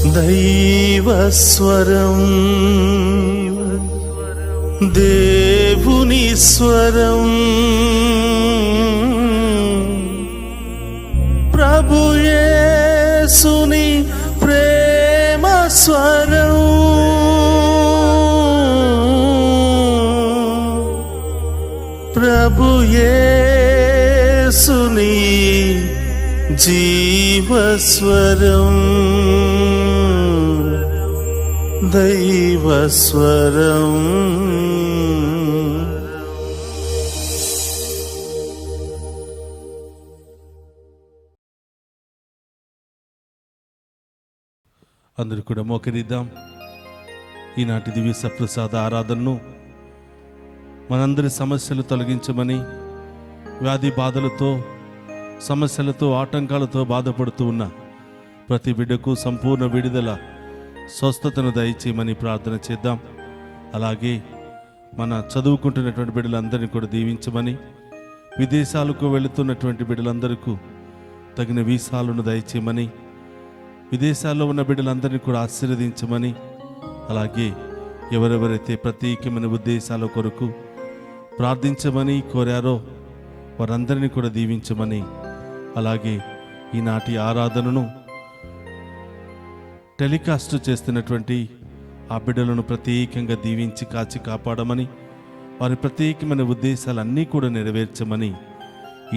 దైవస్వరం, దేవుని స్వరం, ప్రభు యేసుని ప్రేమ స్వరం, ప్రభు యేసుని జీవస్వరం, దైవస్వరం. అందరూ కూడా మోకరిద్దాం. ఈనాటి దివ్య సప్రసాద ఆరాధనను మనందరి సమస్యలు తొలగించమని, వ్యాధి బాధలతో, సమస్యలతో, ఆటంకాలతో బాధపడుతూ ఉన్న ప్రతి బిడ్డకు సంపూర్ణ విడుదల, స్వస్థతను దయచేయమని ప్రార్థన చేద్దాం. అలాగే మన చదువుకుంటున్నటువంటి బిడ్డలందరినీ కూడా దీవించమని, విదేశాలకు వెళుతున్నటువంటి బిడ్డలందరికీ తగిన వీసాలను దయచేయమని, విదేశాల్లో ఉన్న బిడ్డలందరినీ కూడా ఆశీర్వదించమని, అలాగే ఎవరెవరైతే ప్రత్యేకమైన ఉద్దేశాల కొరకు ప్రార్థించమని కోరారో వారందరినీ కూడా దీవించమని, అలాగే ఈనాటి ఆరాధనను టెలికాస్ట్ చేస్తున్నటువంటి ఆ బిడ్డలను ప్రత్యేకంగా దీవించి కాచి కాపాడమని, వారి ప్రత్యేకమైన ఉద్దేశాలన్నీ కూడా నెరవేర్చమని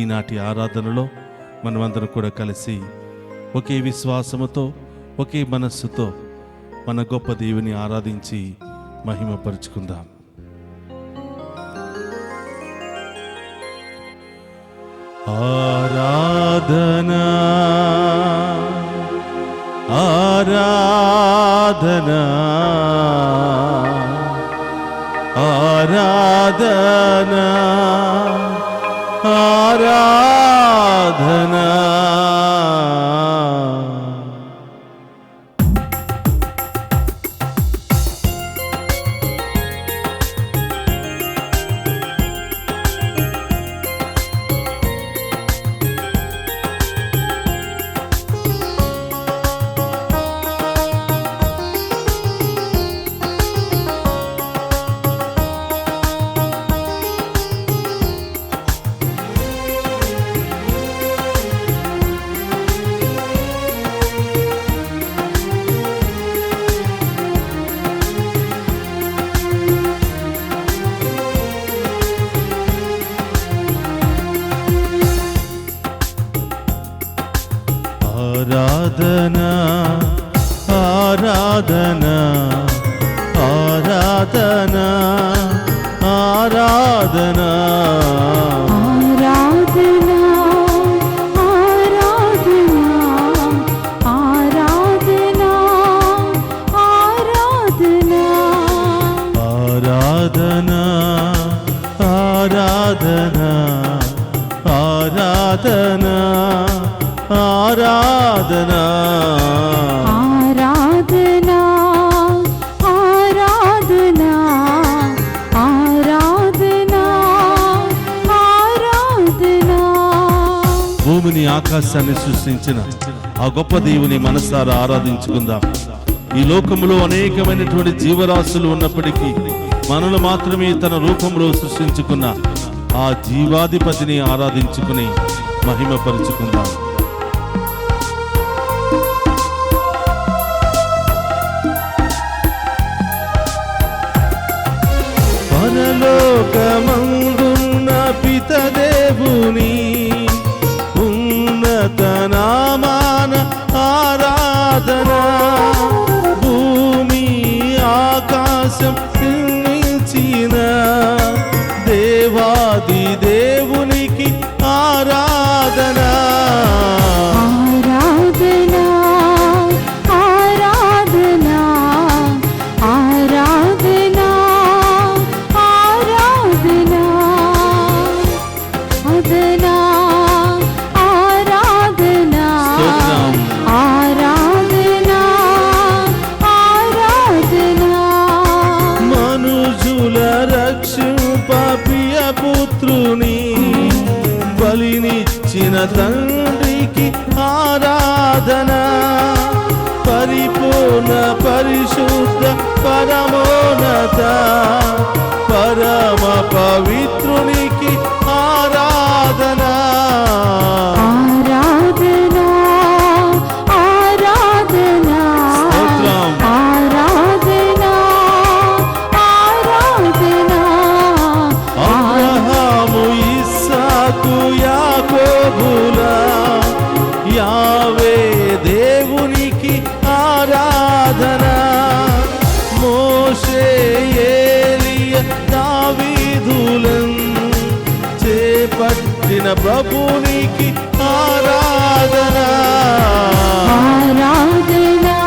ఈనాటి ఆరాధనలో మనమందరం కూడా కలిసి ఒకే విశ్వాసముతో, ఒకే మనస్సుతో మన గొప్ప దేవుని ఆరాధించి మహిమపరుచుకుందాం. ఆరాధనా ఆరాధనా ఆరాధనా ఆరాధనా. ఆరాధనా ఆరాధనా ఆరాధనా ఆరాధనా ఆరాధనా ఆరాధనా ఆరాధనా ఆరాధనా ఆరాధనా ఆరాధనా ఆరాధనా ఆరాధనా ఆరాధనా ఆరాధనా ఆరాధనా. భూమిని ఆకాశాన్ని సృష్టించిన ఆ గొప్ప దేవుని మనసారా ఆరాధించుకుందాం. ఈ లోకములో అనేకమైనటువంటి జీవరాశులు ఉన్నప్పటికీ మనను మాత్రమే తన రూపంలో సృష్టించుకున్న ఆ జీవాధిపతిని ఆరాధించుకుని మహిమపరుచుకుందాం. పరలోకమందున్న పితదేవుని ఉన్నత నామాన ఆరాధనా, భూమి ఆకాశం నిర్మించిన దేవాది దేవునికి ఆరాధనా. ఆరాధనా ఆరాధనా ఆరాధనా ఆరాధనా అదనా ఆరాధనా ఆరాధనా ఆరాధనా. మనుజుల రక్షింప ప్రియ పుత్రుని బలినిచ్చిన తండ్రికి ఆరాధనా, పరిపూర్ణ పరమోన పరిశుద్ధ పరమోన్నత పరమ పవిత్రునికి ఆరాధన ఆరాధనా ఆరాధనా స్తోత్రం. ఆరాధనా ఆరాధనా అబ్రహాము ఇస్సాకు యాకోబుల యావే దేవునికి ఆరాధన మోషే ఏలియా దావీదులను చేపట్టిన ప్రభునికి ఆరాధన ఆరాధనా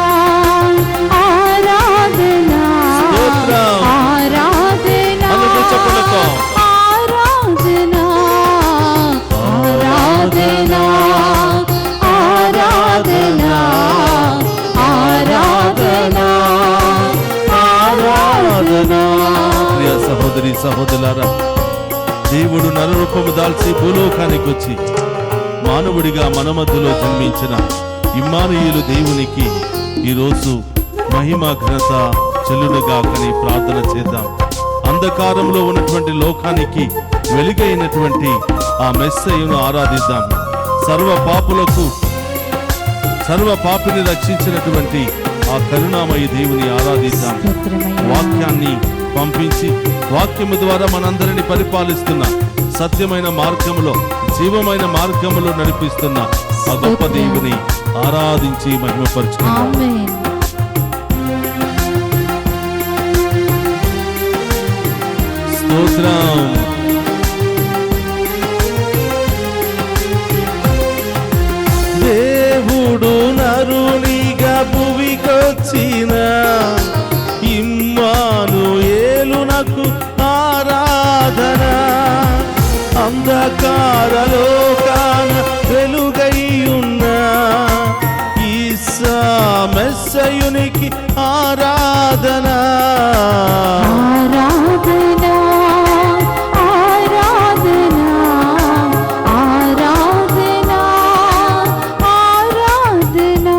ఆరాధనా స్తోత్రం. ఆరాధనా అందరూ చప్పట్లతో. ఆరాధనా ఆరాధనా ఆరాధనా ఆరాధనా ఆరాధనా. ప్రియ సహోదరి సహోదరులారా, దేవుడు నరరూపము దాల్చి భూలోకానికి వచ్చి మానవుడిగా మన మధ్యలో జన్మించిన ఇమ్మానుయేలు దేవునికి ఈరోజు మహిమ ఘనత చెల్లునుగాకని ప్రార్థన చేద్దాం. అంధకారంలో ఉన్నటువంటి లోకానికి వెలుగైనటువంటి ఆ మెస్సయ్యను ఆరాధిద్దాం. సర్వ పాపిని రక్షించినటువంటి ఆ కరుణామయ దేవుని ఆరాధిద్దాం. వాక్యాన్ని పంపించి వాక్యము ద్వారా మనందరిని పరిపాలిస్తున్న సత్యమైన మార్గములో జీవమైన మార్గములో నడిపిస్తున్న ఆ గొప్ప దేవుని ఆరాధించి మహిమపరచుకుందాం. ఆమేన్. స్తోత్రం. దేవుడు నరునిగా భువికొచ్చిన ఇమ్మానుయేలునకు ఆరాధన అంధకార లోకాన వెలుగైయున్న ఈసా మెస్సయునికి ఆరాధన ఆరాధనా ఆరాధనా ఆరాధనా ఆరాధనా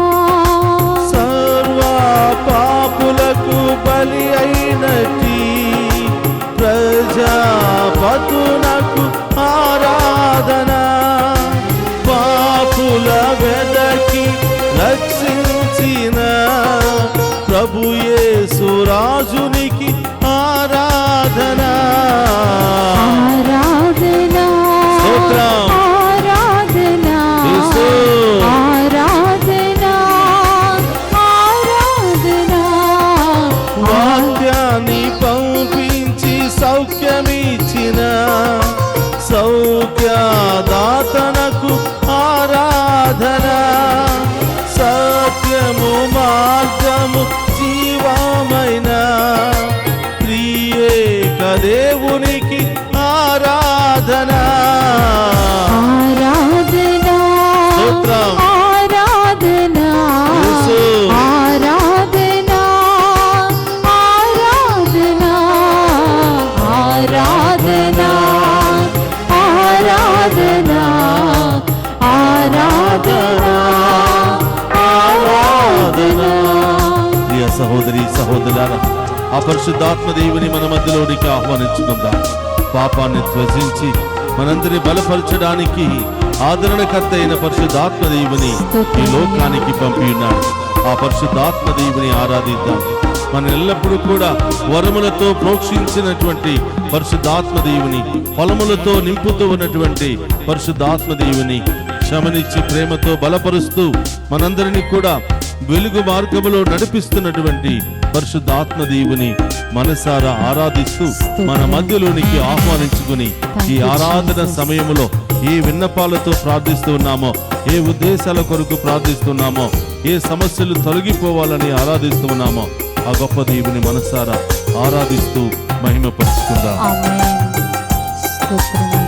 సర్వ పాపులకు బలి అయినటి ప్రజాపతునకు ఆరాధన పాపుల వెదకి రక్షించిన ప్రభు యేసు రాజునికి ఆరాధన ఆరాధనా స్తోత్రం. ఆరాధనా యేసు. ఆరాధనా ఆరాధనా వాక్యాన్ని పంపించి సౌఖ్యమిచ్చిన సౌఖ్యదాతనకు ఆరాధన సత్యము మార్గము జీవమైన త్రియేక దేవునికి ఆరాధన ఆరాధనా స్తోత్రం. ఆరాధనా యేసు. ఆరాధనా ఆరాధనా ఆరాధనా ఆరాధనా ఆరాధనా ఆరాధనా. ప్రియ సహోదరి సహోదరులారా, ఆ పరిశుద్ధాత్మ దేవుని మన మధ్యలోనికి ఆహ్వానించుకుందాం. పాపాన్ని త్వజించి మనందరిని బలపరచడానికి ఆదరణకర్త అయిన పరిశుద్ధాత్మ దేవుని ఈ లోకానికి పంపి ఉన్నాడు. ఆ పరిశుద్ధాత్మ దేవుని ఆరాధిద్దాం. మన ఎల్లప్పుడూ కూడా వరములతో ప్రోక్షించినటువంటి పరిశుద్ధాత్మ దేవుని, ఫలములతో నింపుతూ ఉన్నటువంటి పరిశుద్ధాత్మ దేవుని క్షమనిచ్చి ప్రేమతో బలపరుస్తూ మనందరినీ కూడా వెలుగు మార్గములో నడిపిస్తున్నటువంటి పరిశుద్ధాత్మ దేవుని మనసారా ఆరాధిస్తూ మన మధ్యలోనికి ఆహ్వానించుకుని ఈ ఆరాధన సమయములో ఏ విన్నపాలతో ప్రార్థిస్తూ ఉన్నామో, ఏ ఉద్దేశాల కొరకు ప్రార్థిస్తున్నామో, ఏ సమస్యలు తొలగిపోవాలని ఆరాధిస్తూ ఉన్నామో ఆ గొప్ప దేవుని మనసారా ఆరాధిస్తూ మహిమపరుచుకుందాం. ఆమేన్. స్తోత్రమయ్యా.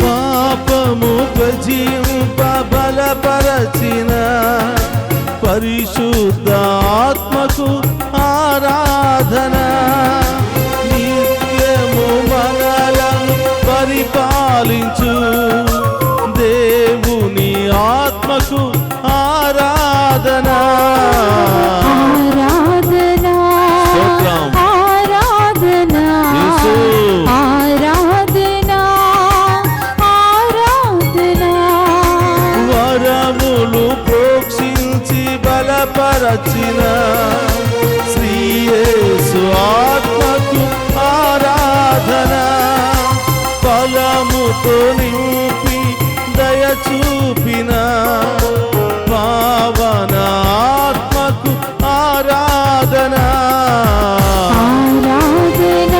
పాపము త్వజింప బలపరచిన పరిశుద్ధ ఆత్మకు ఆరాధన పాలించు దేవుని ఆత్మకు ఆరాధన. ఆరాధన స్తోత్రం. ఆరాధన యేసు. ఆరాధన ఆరాధన వరములు ప్రోక్షించి బలపరచిన శ్రీ యేసు ఆత్మకు ఆరాధన. ఫలముతో నింపి దయ చూపిన పావన ఆత్మకు ఆరాధన. ఆరాధన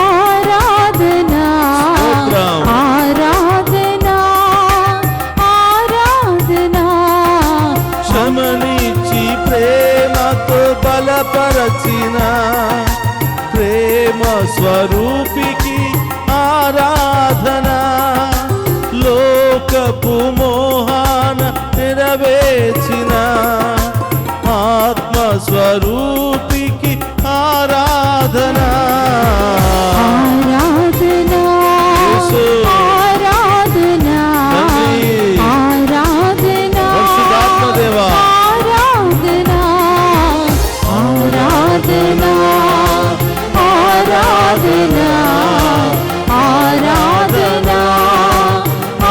ఆరాధన స్తోత్రం. ఆరాధన ఆరాధన క్షమనిచ్చి ప్రేమతో బలపరచిన ప్రేమ స్వరూపికి ఆరాధన. లోకపు మోహాన నెరవేర్చిన ఆత్మ స్వరూపికి ఆరాధన. ఆరాధన యేసు. ఆరాధన తండ్రి. ఆరాధన పరిశుద్ధాత్మ దేవా. ఆరాధన ఆరాధన ఆరాధన ఆరాధన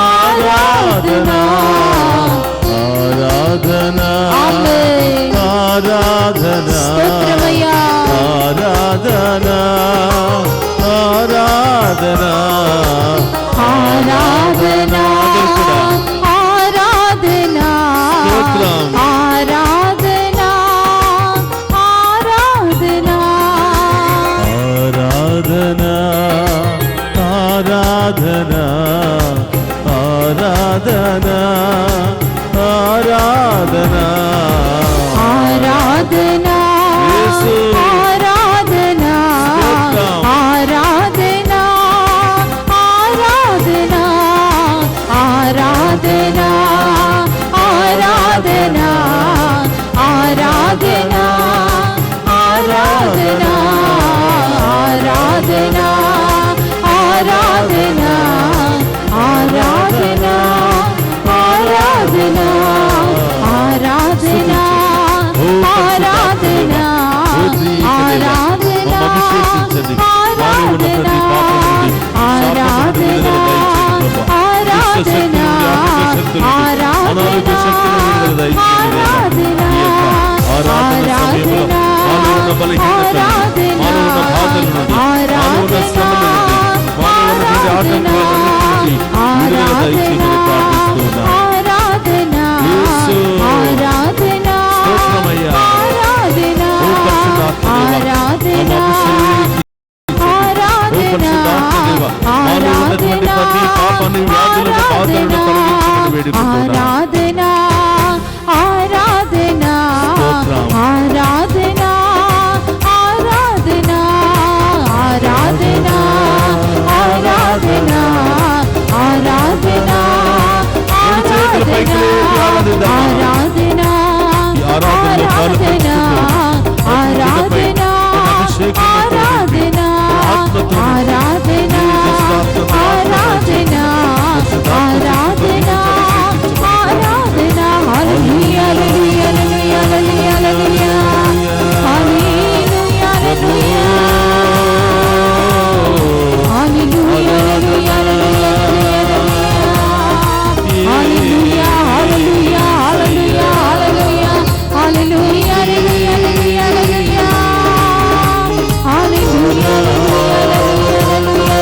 ఆరాధన ఆరాధన ఆమేన్. ఆరాధన స్తోత్రమయ్యా. ఆరాధన ఆరాధన ఆరాధన ఆరాధన స్తోత్రం. ఆరాధన ఆరాధన ఆరాధన ఆరాధన ఆరాధన ఆరాధన ఆరాధన యేసు. ఆరాధన స్తోత్రం. ఆరాధన ఆరాధన ఆరాధన ఆరాధన ఆరాధన ఆరాధన ఆరాధన ఆరాధన ఆరాధన ఆరాధన ఆరాధన ఆరాధన ఆరాధన అభిషేకించండి. వారి ఉన్న ప్రతి పాపం నుండి, శాపం నుండి విడుదల దయచేయండి ప్రభా. దుష్ట శక్తి నుండి, ఆరోగ్య శక్తి నుండి, అనారోగ్య శక్తి నుండి విడుదల దయచేయండి దేవా. ఈ యొక్క ఆరాధన సమయంలో మాలో ఉన్న బలహీనతలు, మాలో ఉన్న బాధల నుండి, మాలో ఉన్న శ్రమల నుండి, మాలో ఉన్నటువంటి ఆటంకాలన్నిటి నుండి విడుదల దయచేయమని ప్రార్థిస్తూ ఉన్నాను. యేసు. స్తోత్రమయ్యా. ఓ పరిశుద్ధాత్మ దేవా, మమ్మ అభిషేకించండి. ఓ పరిశుద్ధాత్మ దేవా, మాలో ఉన్నటువంటి ప్రతి పాపాన్ని, వ్యాధులను, బాధలను తొలగించమని వేడుకుంటున్నాను. ఆరాధన ఆరాధన స్తోత్రం. ఆరాధన ఆరాధన ఆరాధన ఆరాధన ఆరాధన రెండు చేతుల పైకి లేపి ఆరాధిద్దాం. ఆరాధన ఈ ఆరాధనలో పాలుపంచుకుంటూ ఆరాధన మన అభిషేకంతో నింపి, ఆరాధన మన ఆత్మతో నింపి, ఆరాధన నీ దుష్టాత్మతో ఆరాధన ఆరాధన ఆరాధన హల్లెలూయా హల్లెలూయా హల్లెలూయా హల్లెలూయా హల్లెలూయా హల్లెలూయా హల్లెలూయా హల్లెలూయా హల్లెలూయా హల్లెలూయా హల్లెలూయా హల్లెలూయా హల్లెలూయా హల్లెలూయా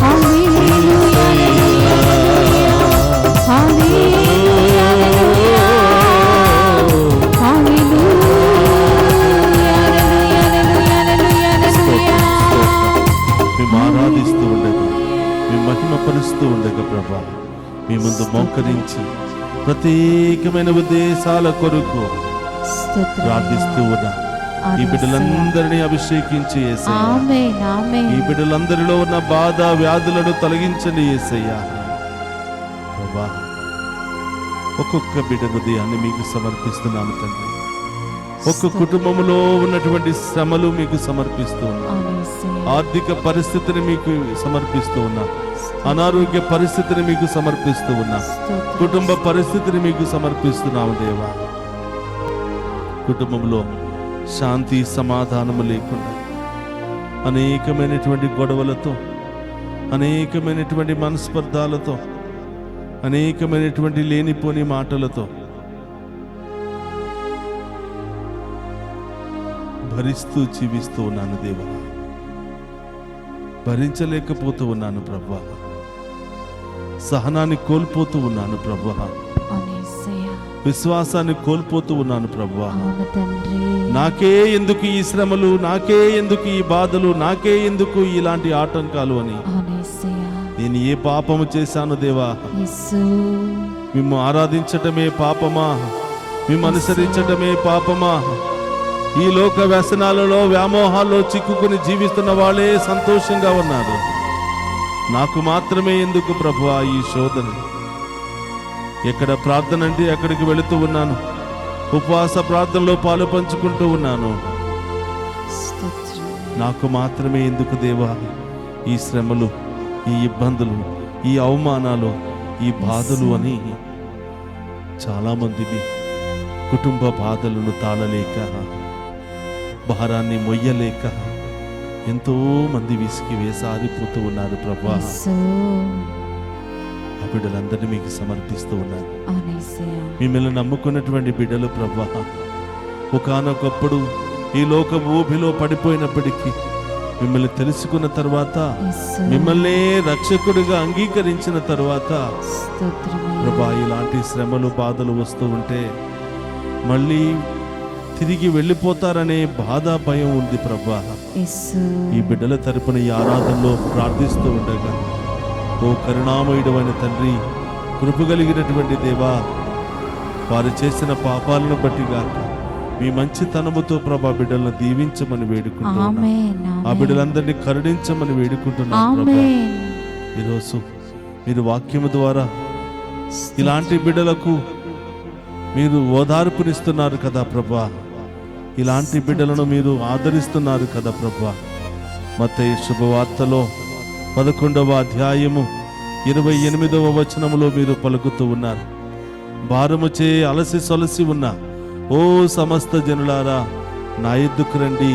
హల్లెలూయా మేము ఆరాధిస్తూ ఉండగా, మేము మహిమపరుస్తూ ఉండగా ప్రభా, మీ ముందు మోకరించి ప్రత్యేకమైన ఉద్దేశాల కొరకు ప్రార్థిస్తూ ఉన్నా. ఈ బిడ్డలందరినీ అభిషేకించి యేసయ్యా, ఆమేన్ ఆమేన్ ఈ బిడ్డలందరిలో ఉన్న బాధ వ్యాధులను తొలగించండి యేసయ్యా. ప్రభా, ఒక్కొక్క బిడ్డ హృదయాన్ని మీకు సమర్పిస్తున్నాము తండ్రి. ఒక్క కుటుంబంలో ఉన్నటువంటి శ్రమలు మీకు సమర్పిస్తూ ఉన్నా. అవును యేసయ్యా. ఆర్థిక పరిస్థితిని మీకు సమర్పిస్తూ ఉన్నా. అనారోగ్య పరిస్థితిని మీకు సమర్పిస్తూ ఉన్నా. స్తోత్రం. కుటుంబ పరిస్థితిని మీకు సమర్పిస్తున్నాము దేవా. కుటుంబంలో శాంతి సమాధానము లేకుండా అనేకమైనటువంటి గొడవలతో, అనేకమైనటువంటి మనస్పర్ధాలతో, అనేకమైనటువంటి లేనిపోని మాటలతో భరిస్తూ జీవిస్తూ ఉన్నాను దేవా. భరించలేకపోతూ ఉన్నాను ప్రభువా. సహనాన్ని కోల్పోతూ ఉన్నాను ప్రభువా. అవును యేసయ్యా. విశ్వాసాన్ని కోల్పోతూ ఉన్నాను ప్రభువా. అవును తండ్రి. నాకే ఎందుకు ఈ శ్రమలు, నాకే ఎందుకు ఈ బాధలు, నాకే ఎందుకు ఇలాంటి ఆటంకాలు అని. అవును యేసయ్యా. నేను ఏ పాపము చేశాను దేవా? యేసు. మిమ్ము ఆరాధించటమే పాపమా? మిమ్ము అనుసరించటమే పాపమా? ఈ లోక వ్యసనాలలో, వ్యామోహాల్లో చిక్కుకుని జీవిస్తున్న వాళ్ళే సంతోషంగా ఉన్నారు. నాకు మాత్రమే ఎందుకు ప్రభువా ఈ శోధన? ఎక్కడ ప్రార్థన అంటే అక్కడికి వెళుతూ ఉన్నాను. ఉపవాస ప్రార్థనలో పాలు పంచుకుంటూ ఉన్నాను. స్తోత్రం. నాకు మాత్రమే ఎందుకు దేవా ఈ శ్రమలు, ఈ ఇబ్బందులు, ఈ అవమానాలు, ఈ బాధలు అని చాలామంది కుటుంబ బాధలను తాళలేక, భారాన్ని మొయ్యలేక ఎంతో మంది విసిగి వేసారిపోతూ ఉన్నారు ప్రభా. యేసు. ఆ బిడ్డలందరినీ మీకు సమర్పిస్తూ ఉన్నారు. అవును యేసయ్యా. మిమ్మల్ని నమ్ముకున్నటువంటి బిడ్డలు ప్రభా, ఒకానొకప్పుడు ఈ లోక ఊబిలో పడిపోయినప్పటికీ మిమ్మల్ని తెలుసుకున్న తర్వాత, యేసు. మిమ్మల్ని రక్షకుడిగా అంగీకరించిన తర్వాత స్తోత్రమయ్యా. ప్రభా ఇలాంటి శ్రమలు బాధలు వస్తూ ఉంటే మళ్ళీ తిరిగి వెళ్ళిపోతారనే బాధ, భయం ఉంది ప్రభా. యేసు. ఈ బిడ్డల తరపున ఈ ఆరాధనలో ప్రార్థిస్తూ ఉండగా, ఓ కరుణామయుడమైన తండ్రి, కృపగలిగినటువంటి దేవా, వారు చేసిన పాపాలను బట్టి గాక మీ మంచితనముతో ప్రభా బిడ్డలను దీవించమని వేడుకుంటున్నాను. ఆమేన్. ఆ బిడ్డలందరినీ కరుణించమని వేడుకుంటున్నాను ప్రభా. ఆమేన్. ఈరోజు మీరు వాక్యము ద్వారా ఇలాంటి బిడ్డలకు మీరు ఓదార్పునిస్తున్నారు కదా ప్రభా. ఇలాంటి బిడ్డలను మీరు ఆదరిస్తున్నారు కదా ప్రభా. మత్తయి శుభవార్తలో 11వ అధ్యాయము 28వ వచనములో మీరు పలుకుతూ ఉన్నారు, భారముచే అలసి సొలసి ఉన్న ఓ సమస్త జనులారా నా యొద్దకు రండి,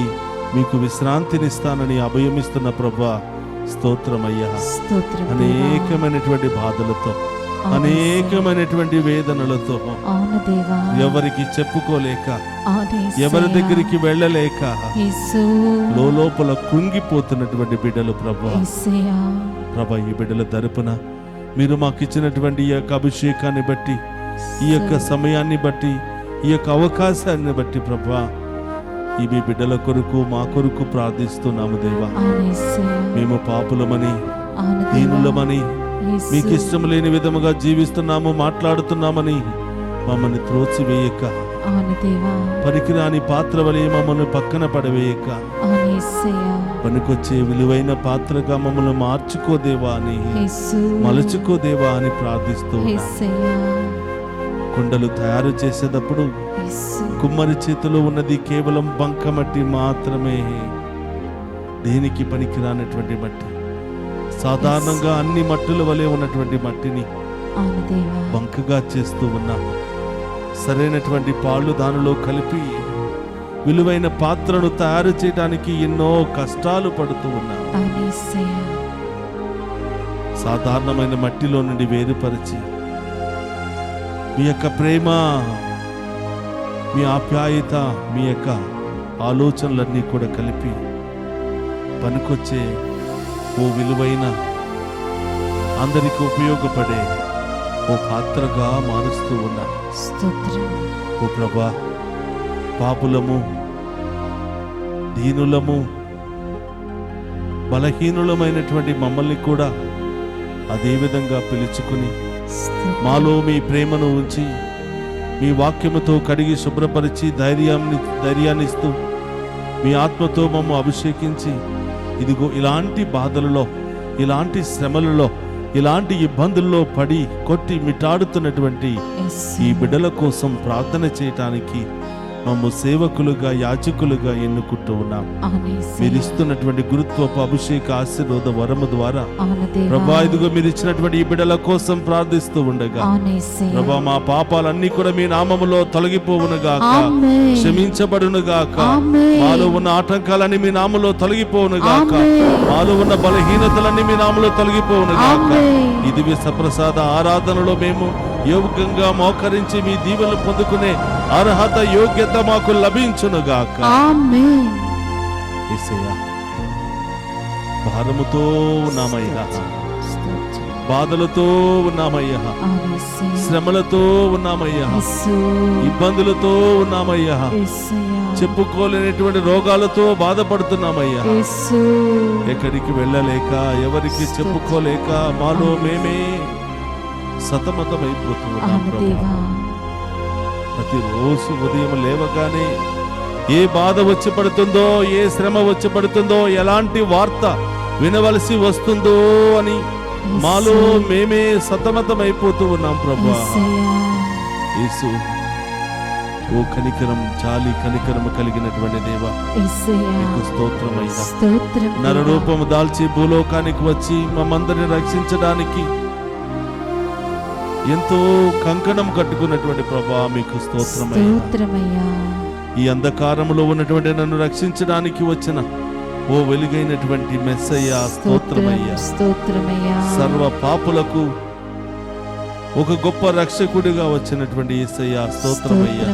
మీకు విశ్రాంతినిస్తానని అభయమిస్తున్న ప్రభా. స్తోత్రమయ్యా. స్తోత్రం. అనేకమైనటువంటి బాధలతో, అనేకమైనటువంటి వేదనలతో, అవును దేవా. ఎవరికి చెప్పుకోలేక, అవును యేసయ్యా. ఎవరి దగ్గరికి వెళ్ళలేక యేసు. లోపల కుంగిపోతున్నటువంటి బిడ్డలు ప్రభా. యేసయ్యా. ప్రభా ఈ బిడ్డల తరపున మీరు మాకు ఇచ్చినటువంటి ఈ యొక్క అభిషేకాన్ని బట్టి, ఈ యొక్క సమయాన్ని బట్టి, ఈ యొక్క అవకాశాన్ని బట్టి ప్రభా ఈ మీ బిడ్డల కొరకు, మా కొరకు ప్రార్థిస్తున్నాము దేవా. అవును యేసయ్యా. మేము పాపులమని, అవును దేవా. దీనులమని, యేసు. మీకు ఇష్టం లేని విధముగా జీవిస్తున్నాము, మాట్లాడుతున్నామని మమ్మల్ని త్రోసివేయక, అవును దేవా. పనికిరాని పాత్ర వలె మమ్మల్ని పక్కన పడవేయక, అవును యేసయ్యా. పనికొచ్చే విలువైన పాత్రగా మమ్మల్ని మార్చుకోదేవా అని, యేసు. మలుచుకోదేవా అని ప్రార్థిస్తూ ఉన్నాం. యేసయ్యా. కుండలు తయారు చేసేటప్పుడు యేసు. కుమ్మరి చేతిలో ఉన్నది కేవలం బంకమట్టి మాత్రమే, దేనికి పనికిరానటువంటి మట్టి. సాధారణంగా అన్ని మట్టుల వలె ఉన్నటువంటి మట్టిని అవును దేవా. బంకగా చేస్తూ ఉన్నాం. సరైనటువంటి పాళ్ళు దానిలో కలిపి విలువైన పాత్రను తయారు చేయడానికి ఎన్నో కష్టాలు పడుతూ ఉన్నాం. అవును యేసయ్యా. సాధారణమైన మట్టిలో నుండి వేరుపరిచి మీ యొక్క ప్రేమ, మీ ఆప్యాయత, మీ యొక్క ఆలోచనలన్నీ కూడా కలిపి పనికొచ్చే ఓ విలువైన, అందరికి ఉపయోగపడే ఓ పాత్రగా మారుస్తూ ఉన్నా. స్తోత్రం. ఓ ప్రభా, పాపులము, దీనులము, బలహీనులమైనటువంటి మమ్మల్ని కూడా అదే విధంగా పిలుచుకుని స్తోత్రం. మాలో మీ ప్రేమను ఉంచి, మీ వాక్యముతో కడిగి శుభ్రపరిచి ధైర్యాన్ని ఇస్తూ మీ ఆత్మతో మమ్మ అభిషేకించి, ఇదిగో ఇలాంటి బాధలలో, ఇలాంటి శ్రమలలో, ఇలాంటి ఇబ్బందుల్లో పడి కొట్టి మిటాడుతున్నటువంటి యేసు. ఈ బిడ్డల కోసం ప్రార్థన చేయటానికి మమ్ము సేవకులుగా యాజకులుగా ఎన్నుకుంటూ ఉన్నాం. మీరు ఇస్తున్నటువంటి గురుత్వపు అభిషేక ఆశీర్వాద వరము ద్వారా ప్రభా ఇదిగో మీరు ఇచ్చినటువంటి ఈ బిడ్డల కోసం ప్రార్థిస్తూ ఉండగా ప్రభా మా పాపాలన్నీ కూడా మీ నామములో తొలగిపోవునుగాక, క్షమించబడునుగాక. మాలో ఉన్న ఆటంకాలన్నీ మీ నామములో తొలగిపోవునుగాక, మాలో ఉన్న బలహీనతలన్నీ మీ నామములో తొలగిపోవునుగాక. ఇది సప్రసాద ఆరాధనలో మేము యోగ్యంగా మోకరించి మీ దీవెనలు పొందుకునే అర్హత యోగ్యత మాకు లభించునుగాక. యేసయ్యా, భారముతో ఉన్నామయ్యా, బాధలతో ఉన్నామయ్యా, శ్రమలతో ఉన్నామయ్యా, ఇబ్బందులతో ఉన్నామయ్యా, చెప్పుకోలేనటువంటి రోగాలతో బాధపడుతున్నామయ్యా. ఎక్కడికి వెళ్ళలేక ఎవరికి చెప్పుకోలేక మాలో మేమే సతమతమైపోతూ ఉన్నాం ప్రభా. ప్రతిరోజు ఉదయం లేవగానే ఏ బాధ వచ్చి పడుతుందో, ఏ శ్రమ వచ్చి పడుతుందో, ఎలాంటి వార్త వినవలసి వస్తుందో అని మాలో మేమే సతమతమైపోతూ ఉన్నాం ప్రభా. యేసు, ఓ కనికరం, జాలి కనికరము కలిగినటువంటి దేవా, నీకు స్తోత్రమయ్యా. నరరూపము దాల్చి భూలోకానికి వచ్చి మమ్మందరిని రక్షించడానికి ఎంతో కంకణం కట్టుకున్నటువంటి ప్రభా, మీకు స్తోత్రమయ్యా. ఈ అంధకారములో ఉన్నటువంటి నన్ను రక్షించడానికి వచ్చిన ఓ వెలుగైనటువంటి మెస్సయ్యా, స్తోత్రమయ్యా. సర్వ పాపులకు ఒక గొప్ప రక్షకుడిగా వచ్చినటువంటి యేసయ్యా, స్తోత్రమయ్యా.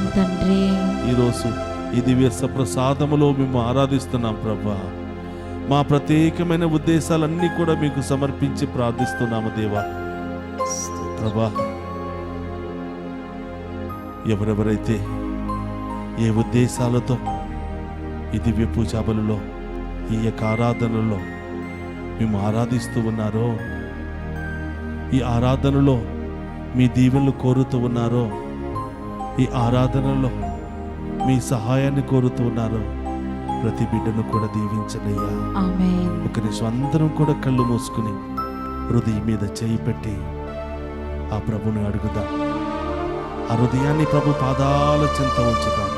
ఈరోజు ఈ దివ్య సప్రసాదములో మేము ఆరాధిస్తున్నాం ప్రభా. మా ప్రత్యేకమైన ఉద్దేశాలన్నీ కూడా మీకు సమర్పించి ప్రార్థిస్తున్నాము దేవా. ప్రభా, ఎవరెవరైతే ఏ ఉద్దేశాలతో ఈ దివ్య పూజా బలులో, ఈ యొక్క ఆరాధనలో మేము ఆరాధిస్తూ ఉన్నారో, ఈ ఆరాధనలో మీ దీవెనలు కోరుతూ ఉన్నారో, ఈ ఆరాధనలో మీ సహాయాన్ని కోరుతూ ఉన్నారో, ప్రతి బిడ్డను కూడా దీవించనయ్యా. ఒక నిమిషం అందరం కూడా కళ్ళు మూసుకుని హృదయం మీద చేయి పెట్టి ఆ ప్రభుని అడుగుదాం. ఆ హృదయాన్ని ప్రభు పాదాల చెంత ఉంచుదాం.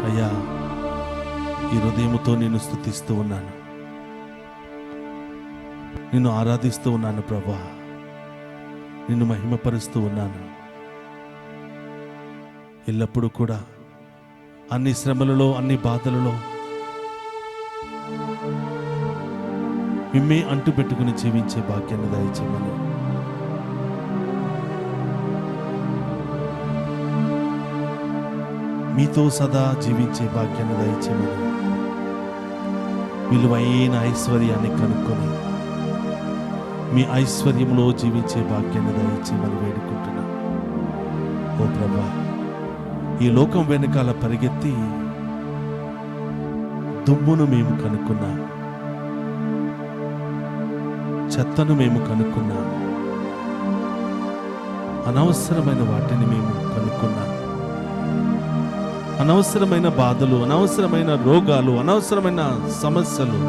అయ్యా, ఈ హృదయముతో నేను స్తుతిస్తూ ఉన్నాను, నిన్ను ఆరాధిస్తూ ఉన్నాను ప్రభా, నిన్ను మహిమపరుస్తూ ఉన్నాను. ఎల్లప్పుడూ కూడా అన్ని శ్రమలలో, అన్ని బాధలలో మిమ్మే అంటు పెట్టుకుని జీవించే భాగ్యాన్ని దయచేయమని, మీతో సదా జీవించే భాగ్యాన్ని దయచేయమని, విలువైన ఐశ్వర్యాన్ని కనుక్కొని మీ ఐశ్వర్యంలో జీవించే భాగ్యాన్ని దయచేయమని వేడుకుంటున్నా. ఓ ప్రభా, ఈ లోకం వెనకాల పరిగెత్తి దుమ్మును మేము కనుక్కున్నా, చెత్తను మేము కనుక్కున్నా, అనవసరమైన వాటిని మేము కనుక్కున్నా, అనవసరమైన బాధలు, అనవసరమైన రోగాలు, అనవసరమైన సమస్యలు,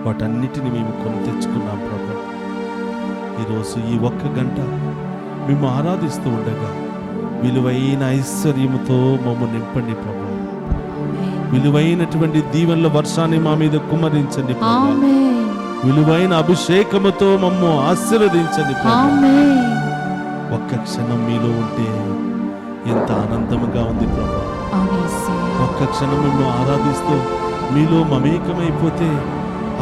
వాటన్నిటిని మేము కొని తెచ్చుకున్నాం ప్రభు. ఈరోజు ఈ ఒక్క గంట మేము ఆరాధిస్తూ ఉండగా విలువైన ఐశ్వర్యముతో మమ్ము నింపండి ప్రభు. విలువైనటువంటి దీవెనల వర్షాన్ని మా మీద కుమ్మరించండి ప్రభు. విలువైన అభిషేకముతో మమ్ము ఆశీర్వదించండి ప్రభు. ఒక్క క్షణం మీలో ఉంటే ఎంత ఆనందముగా ఉంది ప్రభు. ఒక్క క్షణం మిమ్మల్ని ఆరాధిస్తూ మీలో మమేకమైపోతే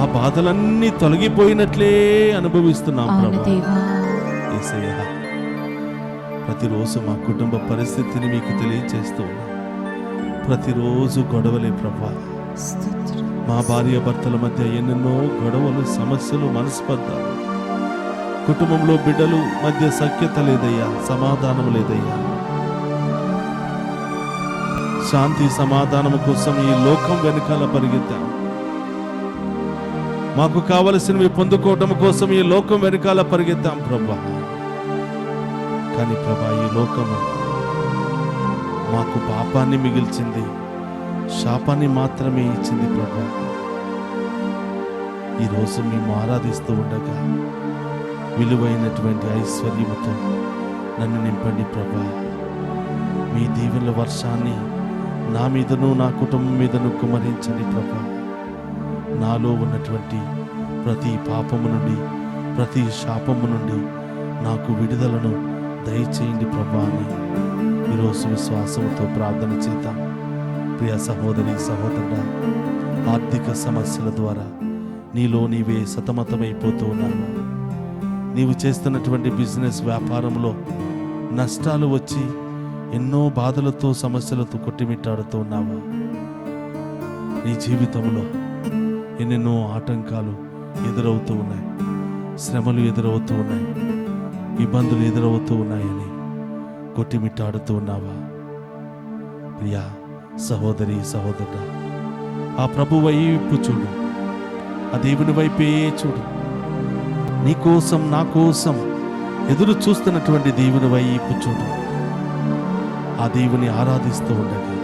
ఆ బాధలన్నీ తొలగిపోయినట్లే అనుభవిస్తున్నాం ప్రభు. యేసయ్యా, ప్రతిరోజు మా కుటుంబ పరిస్థితిని మీకు తెలియజేస్తూ ఉన్నాం. ప్రతిరోజు గొడవలే ప్రభా. మా భార్య భర్తల మధ్య ఎన్నెన్నో గొడవలు, సమస్యలు, మనస్పర్ధలు, కుటుంబంలో బిడ్డలు మధ్య సఖ్యత లేదయ్యా, సమాధానం లేదయ్యా. శాంతి సమాధానం కోసం ఈ లోకం వెనకాల పరిగెత్తాం. మాకు కావలసినవి పొందుకోవటం కోసం ఈ లోకం వెనకాల పరిగెత్తాం ప్రభా. కానీ ప్రభా, ఈ లోకము మాకు పాపాన్ని మిగిల్చింది, శాపాన్ని మాత్రమే ఇచ్చింది ప్రభా. ఈరోజు మేము ఆరాధిస్తూ ఉండగా విలువైనటువంటి ఐశ్వర్యముతో నన్ను నింపండి ప్రభా. మీ దీవెనల వర్షాన్ని నా మీదను నా కుటుంబం మీదను కుమరించండి ప్రభా. నాలో ఉన్నటువంటి ప్రతి పాపము నుండి, ప్రతి శాపము నుండి నాకు విడుదలను దయచేయండి ప్రభా అని ఈరోజు విశ్వాసంతో ప్రార్థన చేద్దాం. ప్రియ సహోదరి సహోదరుడా, ఆర్థిక సమస్యల ద్వారా నీలో నీవే సతమతమైపోతూ ఉన్నావా? నీవు చేస్తున్నటువంటి బిజినెస్ వ్యాపారంలో నష్టాలు వచ్చి ఎన్నో బాధలతో సమస్యలతో కొట్టిమిట్టాడుతూ ఉన్నావా? నీ జీవితంలో ఎన్నెన్నో ఆటంకాలు ఎదురవుతూ ఉన్నాయి, శ్రమలు ఎదురవుతూ ఉన్నాయి, ఇబ్బందులు ఎదురవుతూ ఉన్నాయని కొట్టిమిట్టాడుతూ ఉన్నావా? ప్రియా సహోదరి సహోదరుడా, ఆ ప్రభు వైపు చూడు, ఆ దేవుని వైపే చూడు. నీ కోసం నా కోసం ఎదురు చూస్తున్నటువంటి దేవుని వైపు చూడు. ఆ దేవుని ఆరాధిస్తూ ఉండగా,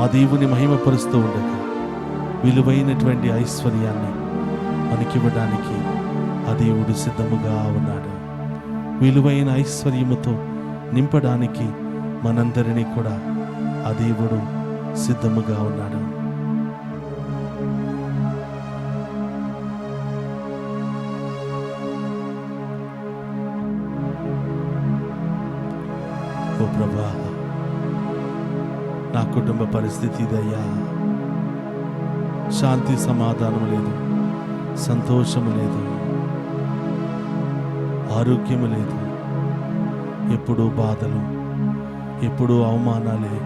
ఆ దేవుని మహిమపరుస్తూ ఉండగా విలువైనటువంటి ఐశ్వర్యాన్ని మనకివ్వడానికి ఆ దేవుడు సిద్ధముగా ఉన్నాడు. విలువైన ఐశ్వర్యముతో నింపడానికి మనందరినీ కూడా ఆ దేవుడు సిద్ధముగా ఉన్నాడు. ఓ ప్రభా, నా కుటుంబ పరిస్థితి ఇదయ్యా. శాంతి సమాధానం లేదు, సంతోషము లేదు, ఆరోగ్యము లేదు. ఎప్పుడూ బాధలు, ఎప్పుడూ అవమానాలే,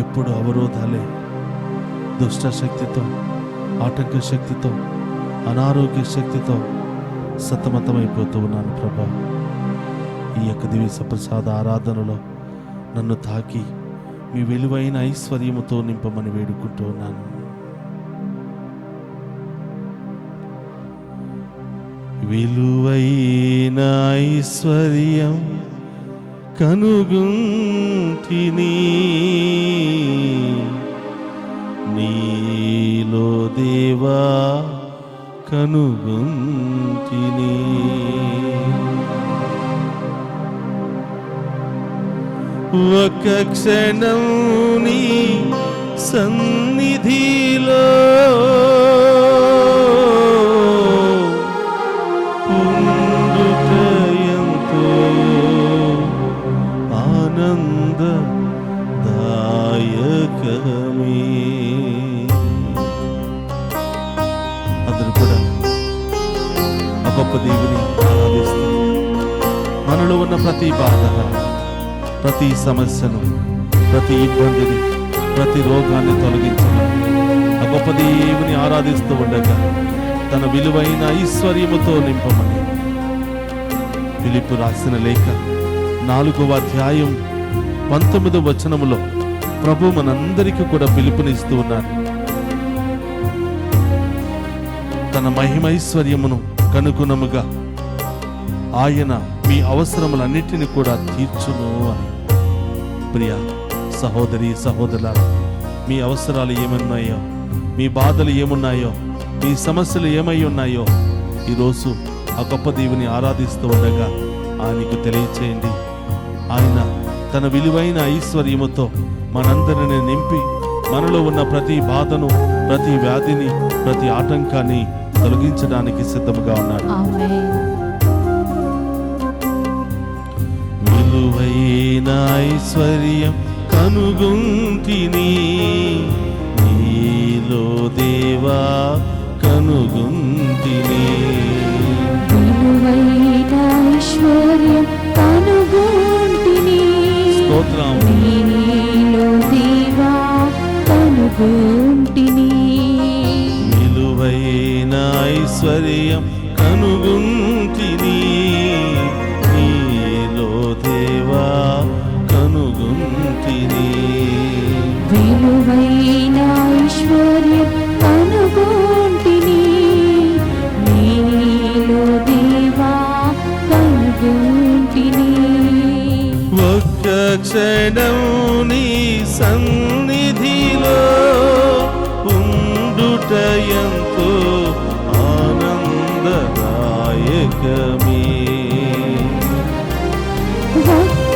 ఎప్పుడు అవరోధాలే. దుష్ట శక్తితో, ఆటంక శక్తితో, అనారోగ్య శక్తితో సతమతమైపోతూ ఉన్నాను ప్రభా. ఈ యొక్క దివ్య ప్రసాద ఆరాధనలో నన్ను తాకి మీ విలువైన ఐశ్వర్యముతో నింపమని వేడుకుంటూ ఉన్నాను. విలువైన ఐశ్వర్యం కనుగుంటిని, నీలో దేవా కనుగుంటిని. ఒక క్షణం నీ సన్నిధిలో ఉండుట ఎంతో ఆనందదాయకమే. అందరూ కూడా ఆ గొప్ప దేవుని ఆరాధిస్తూ మనలో ఉన్న ప్రతి బాధ, ప్రతి సమస్యను, ప్రతి ఇబ్బందిని, ప్రతి రోగాన్ని తొలగించమని ఆ గొప్ప దేవుని ఆరాధిస్తూ ఉండగా తన విలువైన ఐశ్వర్యముతో నింపమని ఫిలిప్పు రాసిన లేఖ 4వ అధ్యాయం 19వ వచనములో ప్రభు మనందరికీ కూడా పిలుపునిస్తూ ఉన్నాడు. తన మహిమైశ్వర్యమును కనుగుణముగా ఆయన మీ అవసరములన్నిటిని కూడా తీర్చును అని. ప్రియ సహోదరి సహోదరులారా, మీ అవసరాలు ఏమున్నాయో, మీ బాధలు ఏమున్నాయో, మీ సమస్యలు ఏమై ఉన్నాయో ఈరోజు ఆ గొప్ప దేవుని ఆరాధిస్తూ ఉండగా ఆయనకు తెలియచేయండి. ఆయన తన విలువైన ఐశ్వర్యముతో మనందరిని నింపి మనలో ఉన్న ప్రతి బాధను, ప్రతి వ్యాధిని, ప్రతి ఆటంకాన్ని తొలగించడానికి సిద్ధముగా ఉన్నాడు. విలువైన ఐశ్వర్యం కనుగుంటిని, నీలో దేవా కనుగుంటిని. విలువైన ఐశ్వర్యం కనుగుంటిని, స్తోత్రం. నీలో దేవా కనుగుంటిని. విలువైన ఐశ్వర్యం కనుగుంటిని, నీలో దేవా కనుగుంటిని. విలువైన ఐశ్వర్యం కనుగుంటిని, నీలో దేవా కనుగుంటిని. ఒక్క క్షణం నీ సన్నిధిలో ఉండుట ఎంతో ఆనందదాయకమే. ఒక్క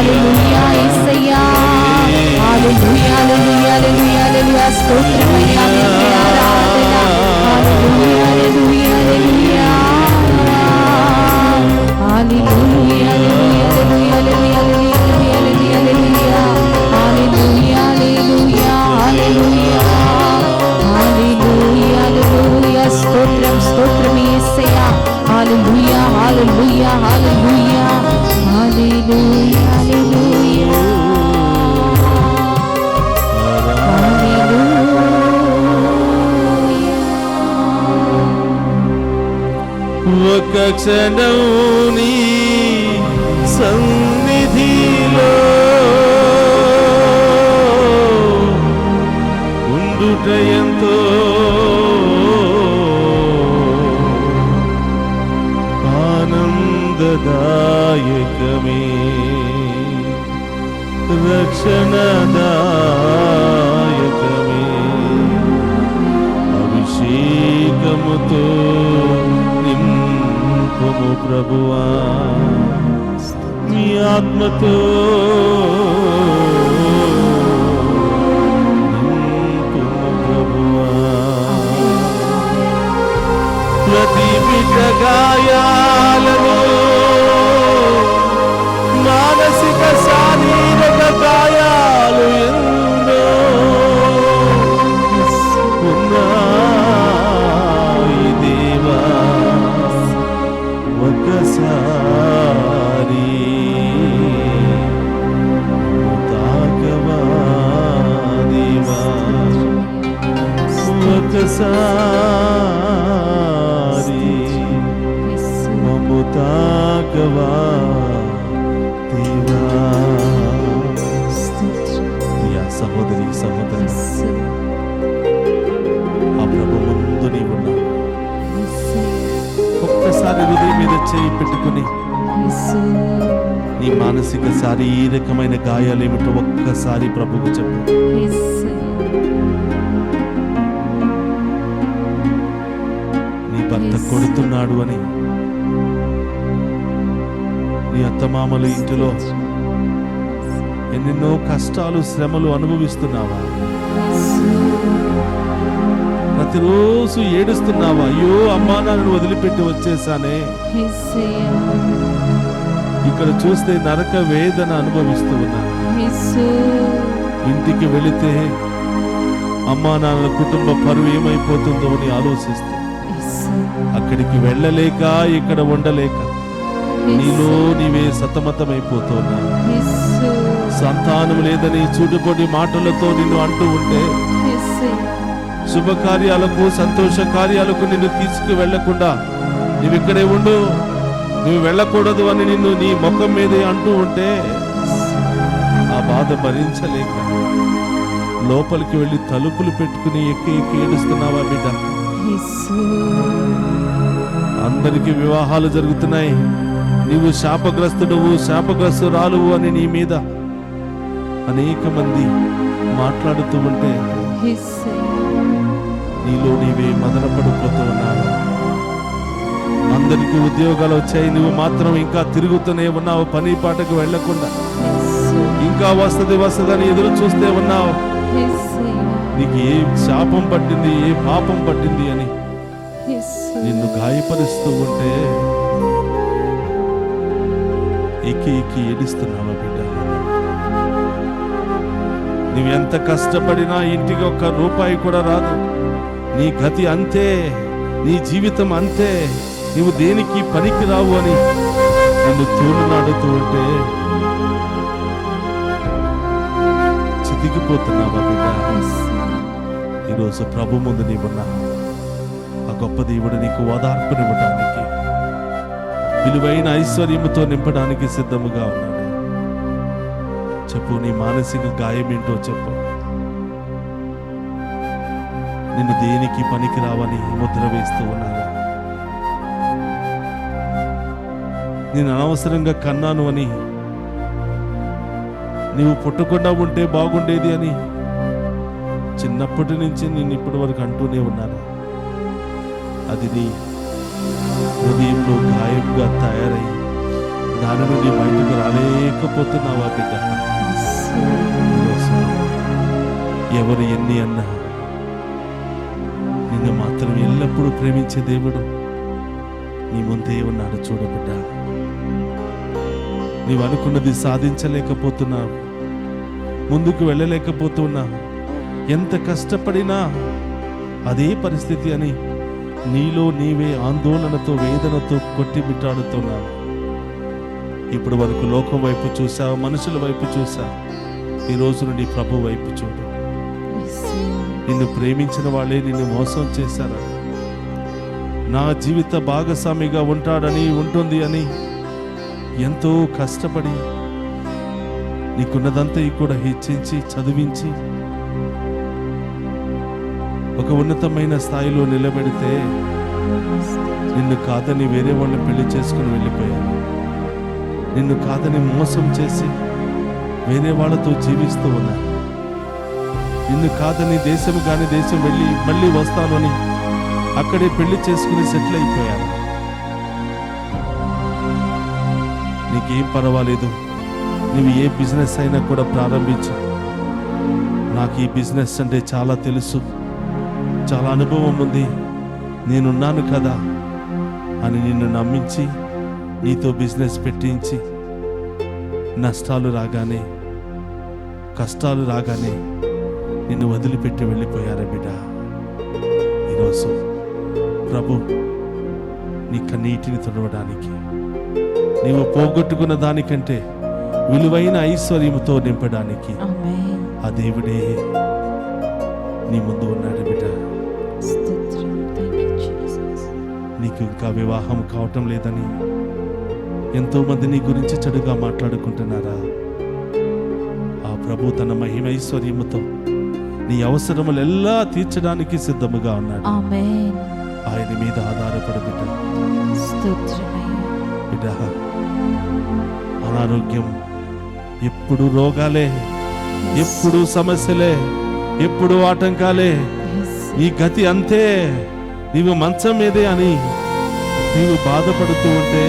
హల్లెలూయా యేసయ్యా హల్లెలూయా హల్లెలూయా హల్లెలూయా హల్లెలూయా స్తోత్రమయ్యా నీకే ఆరాధన హల్లెలూయా హల్లెలూయా హల్లెలూయా హల్లెలూయా హల్లెలూయా హల్లెలూయా హల్లెలూయా హల్లెలూయా హల్లెలూయా హల్లెలూయా క్షణం నీ సన్నిధిలో ఉండుట ఎంతో ఆనందదాయకమే, రక్షణదాయకమే. అభిషేకముతో నింపుము ప్రభువా, నీ ఆత్మతో నింపుము ప్రభువా. ప్రతి బిడ్డ గాయాలను, మానసిక శారీరక గాయాలు ఎన్నో ఉన్నాయి దేవా, ఒకసారి తాకవా దేవా, ఒకసారి మమ్ము తాకవా దేవా. ప్రియా సహోదరి సహోదరి, ఆ ప్రభు ముందు నీవున్నా. ఒక్కసారి హృదయం మీద చేయి పెట్టుకుని నీ మానసిక శారీరకమైన గాయాలేమిటో ఒక్కసారి ప్రభుకు చెప్పు. నీ భర్త కొడుతున్నాడు అని, నీ అత్తమామల ఇంటిలో ఎన్నెన్నో కష్టాలు శ్రమలు అనుభవిస్తున్నావా? ప్రతిరోజు ఏడుస్తున్నావా? అయ్యో అమ్మా నన్ను వదిలిపెట్టి వచ్చేసానే. ఇక్కడ చూస్తే నరక వేదన అనుభవిస్తూ ఉన్నా. ఇంటికి వెళితే అమ్మా నాన్నల కుటుంబ పరువు ఏమైపోతుందో అని ఆలోచిస్తూ అక్కడికి వెళ్ళలేక ఇక్కడ ఉండలేక నీలో నీవే సతమతమైపోతున్నా. సంతానం లేదని చూటుపొడి మాటలతో నిన్ను అంటూ ఉంటే, శుభకార్యాలకు సంతోష కార్యాలకు నిన్ను తీసుకు వెళ్లకుండా నువ్వు ఇక్కడే ఉండు, నువ్వు వెళ్ళకూడదు అని నిన్ను నీ ముఖం మీదే అంటూ ఉంటే ఆ బాధ భరించలేక లోపలికి వెళ్ళి తలుపులు పెట్టుకుని ఎక్కి ఎక్కి ఏడుస్తున్నావా బిడ్డ? అందరికీ వివాహాలు జరుగుతున్నాయి, నీవు శాపగ్రస్తుడువు శాపగ్రస్తురాలువు అని నీ మీద అనేక మంది మాట్లాడుతూ ఉంటే నీలో నీవే మదనపడిపోతూ ఉన్నావు. అందరికీ ఉద్యోగాలు వచ్చాయి, నువ్వు మాత్రం ఇంకా తిరుగుతూనే ఉన్నావు, పని పాటకు వెళ్లకుండా. ఇంకా వస్తదని ఎదురు చూస్తే ఉన్నావు. నీకు ఏ శాపం పట్టింది, ఏ పాపం పట్టింది అని నిన్ను గాయపరుస్తూ ఉంటే ఎక్కి ఎక్కి ఏడుస్తున్నావా బిడ్డ? నువ్వు ఎంత కష్టపడినా ఇంటికి ఒక్క రూపాయి కూడా రాదు. నీ గతి అంతే, నీ జీవితం అంతే, నువ్వు దేనికి పనికి రావు అని నిన్ను తూలునాడుతూ ఉంటే చితికిపోతున్నావా బిడ్డ? ఈరోజు ప్రభు ముందు నీవున్నా. ఆ గొప్ప దేవుడు నీకు ఓదార్పునివ్వడానికి, విలువైన ఐశ్వర్యముతో నింపడానికి సిద్ధముగా ఉన్నాడు. చెప్పు, నీ మానసిక గాయం ఏంటో చెప్పు. నిన్ను దేనికి పనికి రావని ముద్ర వేస్తూ ఉన్నాను. నేను అనవసరంగా కన్నాను అని, నీవు పుట్టకుండా ఉంటే బాగుండేది అని చిన్నప్పటి నుంచి నేను ఇప్పటి వరకు అంటూనే ఉన్నాను. అది నీ హృదయంలో గాయంగా తయారై దాని నుండి బయటకు రాలేకపోతున్నావా బిడ్డ? ఎవరు ఎన్ని అన్నా నిన్ను మాత్రం ఎల్లప్పుడూ ప్రేమించే దేవుడు నీ ముందే ఉన్నాడు. చూడబిడ్డ, నీవు అనుకున్నది సాధించలేకపోతున్నావు, ముందుకు వెళ్ళలేకపోతున్నావు. ఎంత కష్టపడినా అదే పరిస్థితి అని నీలో నీవే ఆందోళనతో వేదనతో కొట్టిమిట్టాడుతున్నావు. ఇప్పుడు వరకు లోకం వైపు చూసావు, మనుషుల వైపు చూసావు. ఈ రోజు నుండి ప్రభు వైపు చూడు. నిన్ను ప్రేమించిన వాళ్ళే నిన్ను మోసం చేశారా? నా జీవిత భాగస్వామిగా ఉంటాడని ఉంటుంది అని ఎంతో కష్టపడి నీకున్నదంతా కూడా హెచ్చించి చదివించి ఒక ఉన్నతమైన స్థాయిలో నిలబెడితే నిన్ను కాదని వేరే వాళ్ళని పెళ్లి చేసుకుని వెళ్ళిపోయాను. నిన్ను కాదని మోసం చేసి వేరే వాళ్ళతో జీవిస్తూ ఉన్నాను. నిన్ను కాదని దేశం కాని దేశం వెళ్ళి మళ్ళీ వస్తాను అని అక్కడే పెళ్లి చేసుకుని సెటిల్ అయిపోయాను. నీకేం పర్వాలేదు, నువ్వు ఏ బిజినెస్ అయినా కూడా ప్రారంభించు. నాకు ఈ బిజినెస్ అంటే చాలా తెలుసు, చాలా అనుభవం ఉంది, నేనున్నాను కదా అని నిన్ను నమ్మించి నీతో బిజినెస్ పెట్టించి నష్టాలు రాగానే కష్టాలు రాగానే నిన్ను వదిలిపెట్టి వెళ్ళిపోయారా బిడ్డ. ఈరోజు ప్రభు నీ కన్నీటిని తుడవడానికి, నీవు పోగొట్టుకున్న దానికంటే విలువైన ఐశ్వర్యముతో నింపడానికి ఆమేన్. ఆ దేవుడే నీ ముందు ఉన్నాడు బిడ్డ. స్తోత్రం. Thank you, Jesus. నీకు ఇంకా వివాహం కావటం లేదని ఎంతో మంది నీ గురించి చెడుగా మాట్లాడుకుంటున్నారా? ఆ ప్రభు తన మహిమైశ్వర్యముతో నీ అవసరములెల్లా తీర్చడానికి సిద్ధముగా ఉన్నాడు. ఆమేన్. ఆయన మీద ఆధారపడు బిడ్డ. స్తోత్రమయ్యా. బిడ్డ, అనారోగ్యం ఎప్పుడు రోగాలే, ఎప్పుడు సమస్యలే, ఎప్పుడు ఆటంకాలే. Yes. ఈ గతి అంతే, నీవు మంచం మీదే అని నీవు బాధపడుతూ ఉంటే,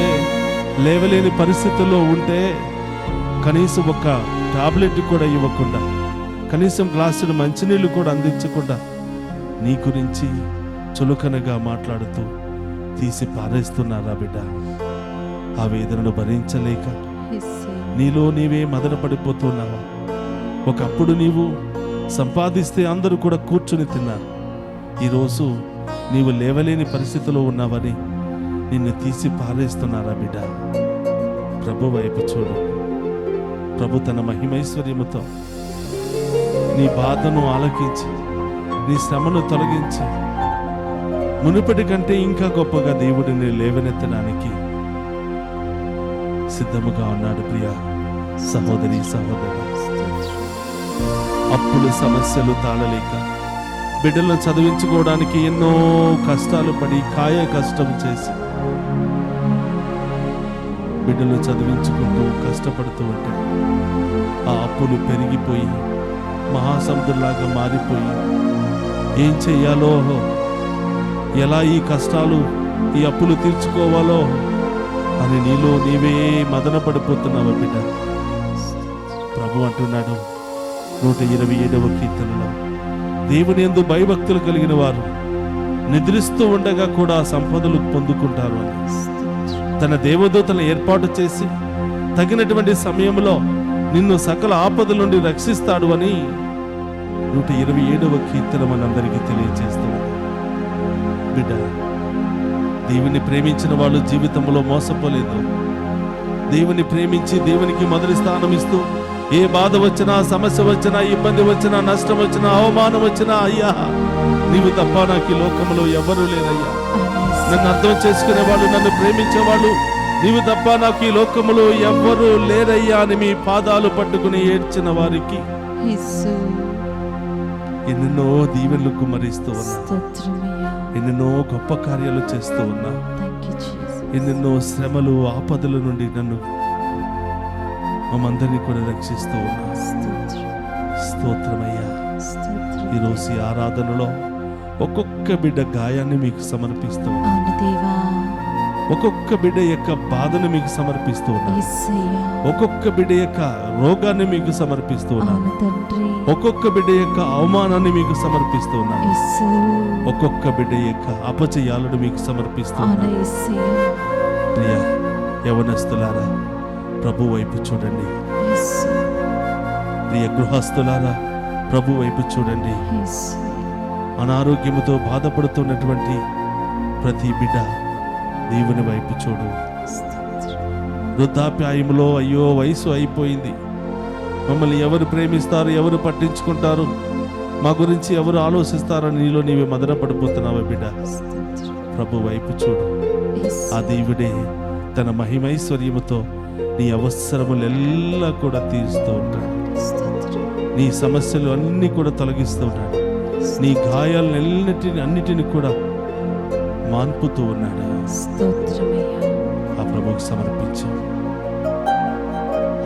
లేవలేని పరిస్థితుల్లో ఉంటే, కనీసం ఒక టాబ్లెట్ కూడా ఇవ్వకుండా, కనీసం గ్లాసుడు మంచినీళ్ళు కూడా అందించకుండా నీ గురించి చులకనగా మాట్లాడుతూ తీసి పారేస్తున్నారా బిడ్డ? ఆ వేదనను భరించలేక Yes, sir. నీలో నీవే మదన పడిపోతున్నావా? ఒకప్పుడు నీవు సంపాదిస్తే అందరూ కూడా కూర్చుని తిన్నారు. ఈరోజు నీవు లేవలేని పరిస్థితిలో ఉన్నావని నిన్ను తీసి పారేస్తున్నారా బిడ్డ? ప్రభు వైపు చూడు. ప్రభు తన మహిమైశ్వర్యముతో నీ బాధను ఆలకించి నీ శ్రమను తొలగించి మునుపటి కంటే ఇంకా గొప్పగా దేవుడిని లేవనెత్తడానికి సిద్ధముగా ఉన్నాడు. ప్రియ సహోదరి సహోదరు, అప్పులు సమస్యలు తాళలేక బిడ్డలను చదివించుకోవడానికి ఎన్నో కష్టాలు పడి కాయ కష్టం చేసి బిడ్డలు చదివించుకుంటూ కష్టపడుతూ ఉంటే ఆ అప్పులు పెరిగిపోయి మహాసముద్రంలాగా మారిపోయి ఏం చెయ్యాలో, ఎలా ఈ కష్టాలు ఈ అప్పులు తీర్చుకోవాలో అని నీలో నీవే మదన పడిపోతున్నావు బిడ్డ. ప్రభు అంటున్నాడు 127వ కీర్తనలో, దేవుని యందు భయభక్తులు కలిగిన వారు నిద్రిస్తూ ఉండగా కూడా సంపదలు పొందుకుంటారు అని. తన దేవదూతలను ఏర్పాటు చేసి తగినటువంటి సమయంలో నిన్ను సకల ఆపదల నుండి రక్షిస్తాడు అని 127వ కీర్తన మనందరికీ తెలియజేస్తున్నాడు. బిడ్డ, దేవుని ప్రేమించిన వాళ్ళు జీవితంలో మోసపోలేదు. దేవుని ప్రేమించి దేవునికి మొదటి స్థానం ఇస్తూ ఏ బాధ వచ్చినా, సమస్య వచ్చినా, ఇబ్బంది వచ్చినా, నష్టం వచ్చినా, అవమానం వచ్చినా, అయ్యా నీవు తప్ప నాకు ఈ లోకంలో ఎవరూ లేరయ్యా, నన్ను అర్థం చేసుకునే వాళ్ళు, నన్ను ప్రేమించేవాళ్ళు నీవు తప్ప నాకు ఈ లోకములో ఎవ్వరూ లేరయ్యా అని మీ పాదాలు పట్టుకుని ఏడ్చిన వారికి యేసు. ఎన్నెన్నో దీవెనలు కుమ్మరిస్తూ ఉన్నా, స్తోత్రమయ్యా. ఎన్నెన్నో గొప్ప కార్యాలు చేస్తూ ఉన్నా, Thank you, Jesus. ఎన్నెన్నో శ్రమలు ఆపదల నుండి నన్ను మమ్మందరినీ కూడా రక్షిస్తూ ఉన్నా. స్తోత్రం. స్తోత్రమయ్యా. స్తోత్రం. ఈరోజు ఈ ఆరాధనలో ఒక్కొక్క బిడ్డ గాయాన్ని మీకు సమర్పిస్తూ ఉన్నా, అవును దేవా. ఒక్కొక్క బిడ్డ యొక్క బాధను మీకు సమర్పిస్తూ ఉన్నా, యేసయ్యా. ఒక్కొక్క బిడ్డ యొక్క రోగాన్ని మీకు సమర్పిస్తూ ఉన్నా, అవును తండ్రి. ఒక్కొక్క బిడ్డ యొక్క అవమానాన్ని మీకు సమర్పిస్తూ ఉన్నా, యేసు. ఒక్కొక్క బిడ్డ యొక్క అపజయాలను మీకు సమర్పిస్తూ అవును ఉన్నా. యేసయ్యా. ప్రియ యవనస్తులారా ప్రభు వైపు చూడండి. యేసు. ప్రియ గృహస్థులారా ప్రభు వైపు చూడండి. యేసు. అనారోగ్యముతో బాధపడుతున్నటువంటి ప్రతి బిడ్డ దేవుని వైపు చూడు. స్తోత్రం. వృద్ధాప్యాయంలో అయ్యో వయసు అయిపోయింది, మమ్మల్ని ఎవరు ప్రేమిస్తారు, ఎవరు పట్టించుకుంటారు, మా గురించి ఎవరు ఆలోచిస్తారని నీలో నీవే మదన పడిపోతున్నావా బిడ్డ? స్తోత్రం. ప్రభు వైపు చూడు. ఆ దేవుడే తన మహిమైశ్వర్యముతో నీ అవసరములెల్లా కూడా తీరుస్తూ ఉంటాడు. నీ సమస్యలు అన్నీ కూడా తొలగిస్తూ ఉన్నాడు. నీ గాయాలన్నిటిని కూడా మాన్పుతూ ఉన్నాడు. ఆ ప్రభువుకు సమర్పించు.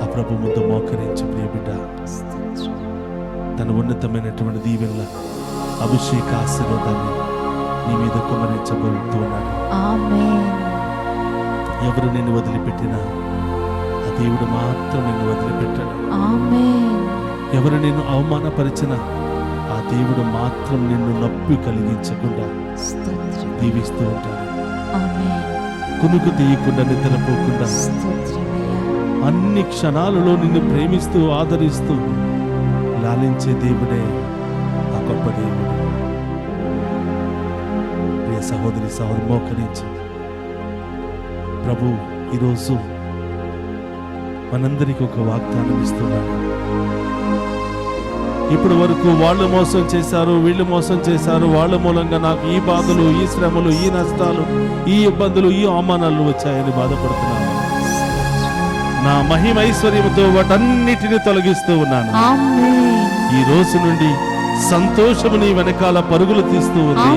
ఆ ప్రభు ముందు మోకరించు ప్రియ బిడ్డ. తన ఉన్నతమైనటువంటి దీవెనల అభిషేక ఆశీర్వాదాన్ని నీ మీద కుమ్మరించబడుతూ ఉన్నాడు. ఎవరు నిన్ను వదిలిపెట్టినా ఆ దేవుడు మాత్రం నిన్ను వదిలిపెట్టాడు. ఎవరు నిన్ను అవమానపరిచినా ఆ దేవుడు మాత్రం నిన్ను నొప్పి కలిగించకుండా దీవిస్తూ ఉంటాడు. కునుకు తీయకుండా, నిద్రపోకుండా అన్ని క్షణాలలో నిన్ను ప్రేమిస్తూ ఆదరిస్తూ లాలించే దేవుడే ఆ గొప్ప దేవుడు. ప్రియ సహోదరి సహోదరి మోకరించి ప్రభు ఈరోజు మనందరికీ ఒక వాగ్దానం ఇస్తున్నాడు. ఇప్పటి వరకు వాళ్ళు మోసం చేశారు, వీళ్ళు మోసం చేశారు, వాళ్ళ మూలంగా నాకు ఈ బాధలు, ఈ శ్రమలు, ఈ నష్టాలు, ఈ ఇబ్బందులు, ఈ అవమానాలు వచ్చాయని బాధపడుతున్నాను. నా మహిమైశ్వర్యముతో వాటన్నిటిని తొలగిస్తూ ఉన్నాను. ఈ రోజు నుండి సంతోషము నీ వెనకాల పరుగులు తీస్తూ ఉంది.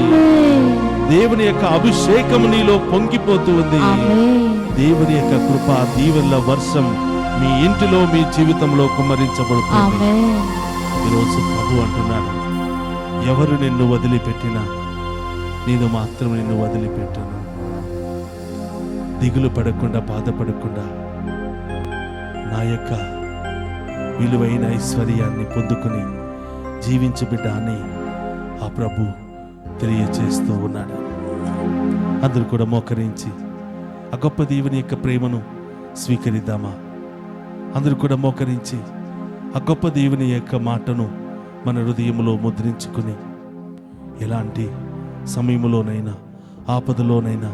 దేవుని యొక్క అభిషేకము నీలో పొంగిపోతూ ఉంది. దేవుని యొక్క కృప దీవెనల వర్షం మీ ఇంటిలో, మీ జీవితంలో కుమ్మరించబడుతుంది. ఈరోజు ప్రభు అంటున్నాడు, ఎవరు నిన్ను వదిలిపెట్టినా నేను మాత్రం నిన్ను వదిలిపెట్టను. దిగులు పడకుండా, బాధపడకుండా నా యొక్క విలువైన ఐశ్వర్యాన్ని పొందుకుని జీవించు బిడ్డ అని ఆ ప్రభు తెలియచేస్తూ ఉన్నాడు. అందరూ కూడా మోకరించి ఆ గొప్ప దేవుని యొక్క ప్రేమను స్వీకరిద్దామా? అందరూ కూడా మోకరించి ఆ గొప్ప దేవుని యొక్క మాటను మన హృదయంలో ముద్రించుకుని ఎలాంటి సమయంలోనైనా, ఆపదలోనైనా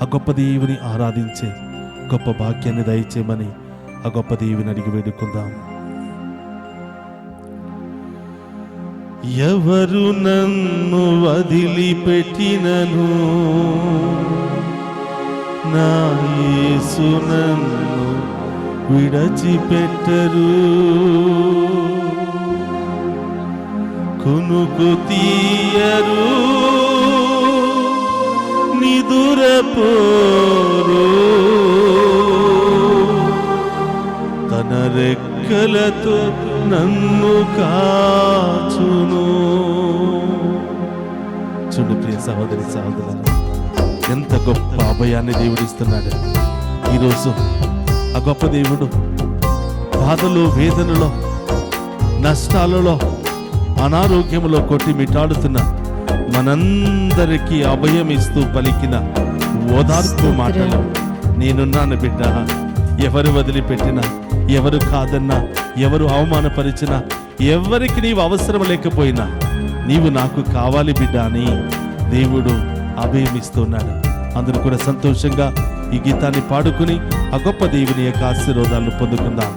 ఆ గొప్ప దేవుని ఆరాధించే గొప్ప భాగ్యాన్ని దయచేయమని ఆ గొప్ప దేవుని అడిగి వేడుకుందాం. ఎవరు నన్ను వదిలిపెట్టినను నా యేసు నన్ను విడచిపెట్టరు. కునుకు తీయరు, నిదురపోరు. తన రెక్కలతో నన్ను కాచును. చూడు ప్రియ సహోదరి సహోదరులు, ఎంత గొప్ప అభయాన్ని దేవుడిస్తున్నాడు. ఈరోజు ఆ గొప్ప దేవుడు బాధలు, వేదనలో, నష్టాలలో, అనారోగ్యములో కొట్టి మిటాడుతున్న మనందరికీ అభయం ఇస్తూ పలికిన ఓదార్పు మాటలు, నేనున్నాను బిడ్డ. ఎవరు వదిలిపెట్టినా, ఎవరు కాదన్నా, ఎవరు అవమానపరిచినా, ఎవరికి నీవు అవసరం లేకపోయినా నీవు నాకు కావాలి బిడ్డ అని దేవుడు అభయమిస్తున్నాడు. అందరూ కూడా సంతోషంగా ఈ గీతాన్ని పాడుకుని ఆ గొప్ప దేవుని యొక్క ఆశీర్వాదాలను పొందుకుందాం.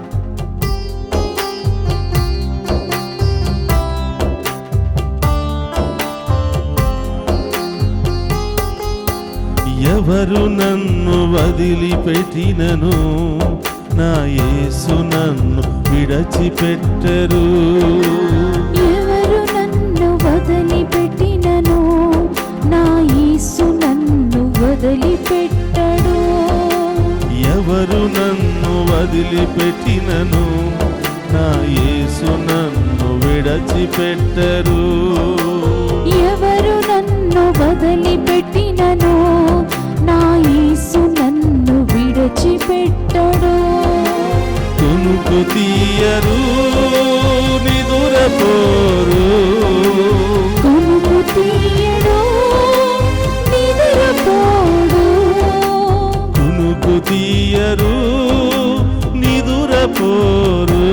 ఎవరు నన్ను వదిలిపెట్టినను నా యేసు నన్ను విడచిపెట్టరు. ఎవరు నన్ను వదిలిపెట్టినను నా యేసు నన్ను వదిలిపెట్టడు. ఎవరు నన్ను వదిలిపెట్టినను నా యేసు నన్ను విడచిపెట్టరు. ఎవరు నన్ను వదిలిపెట్టినను నా యేసు నన్ను విడిచిపెట్టడు. కునుకు తీయరు, నిదురపోరు. కునుకు తీయడు, నిదురపోడు. కునుకు తీయరు, నిదురపోరు.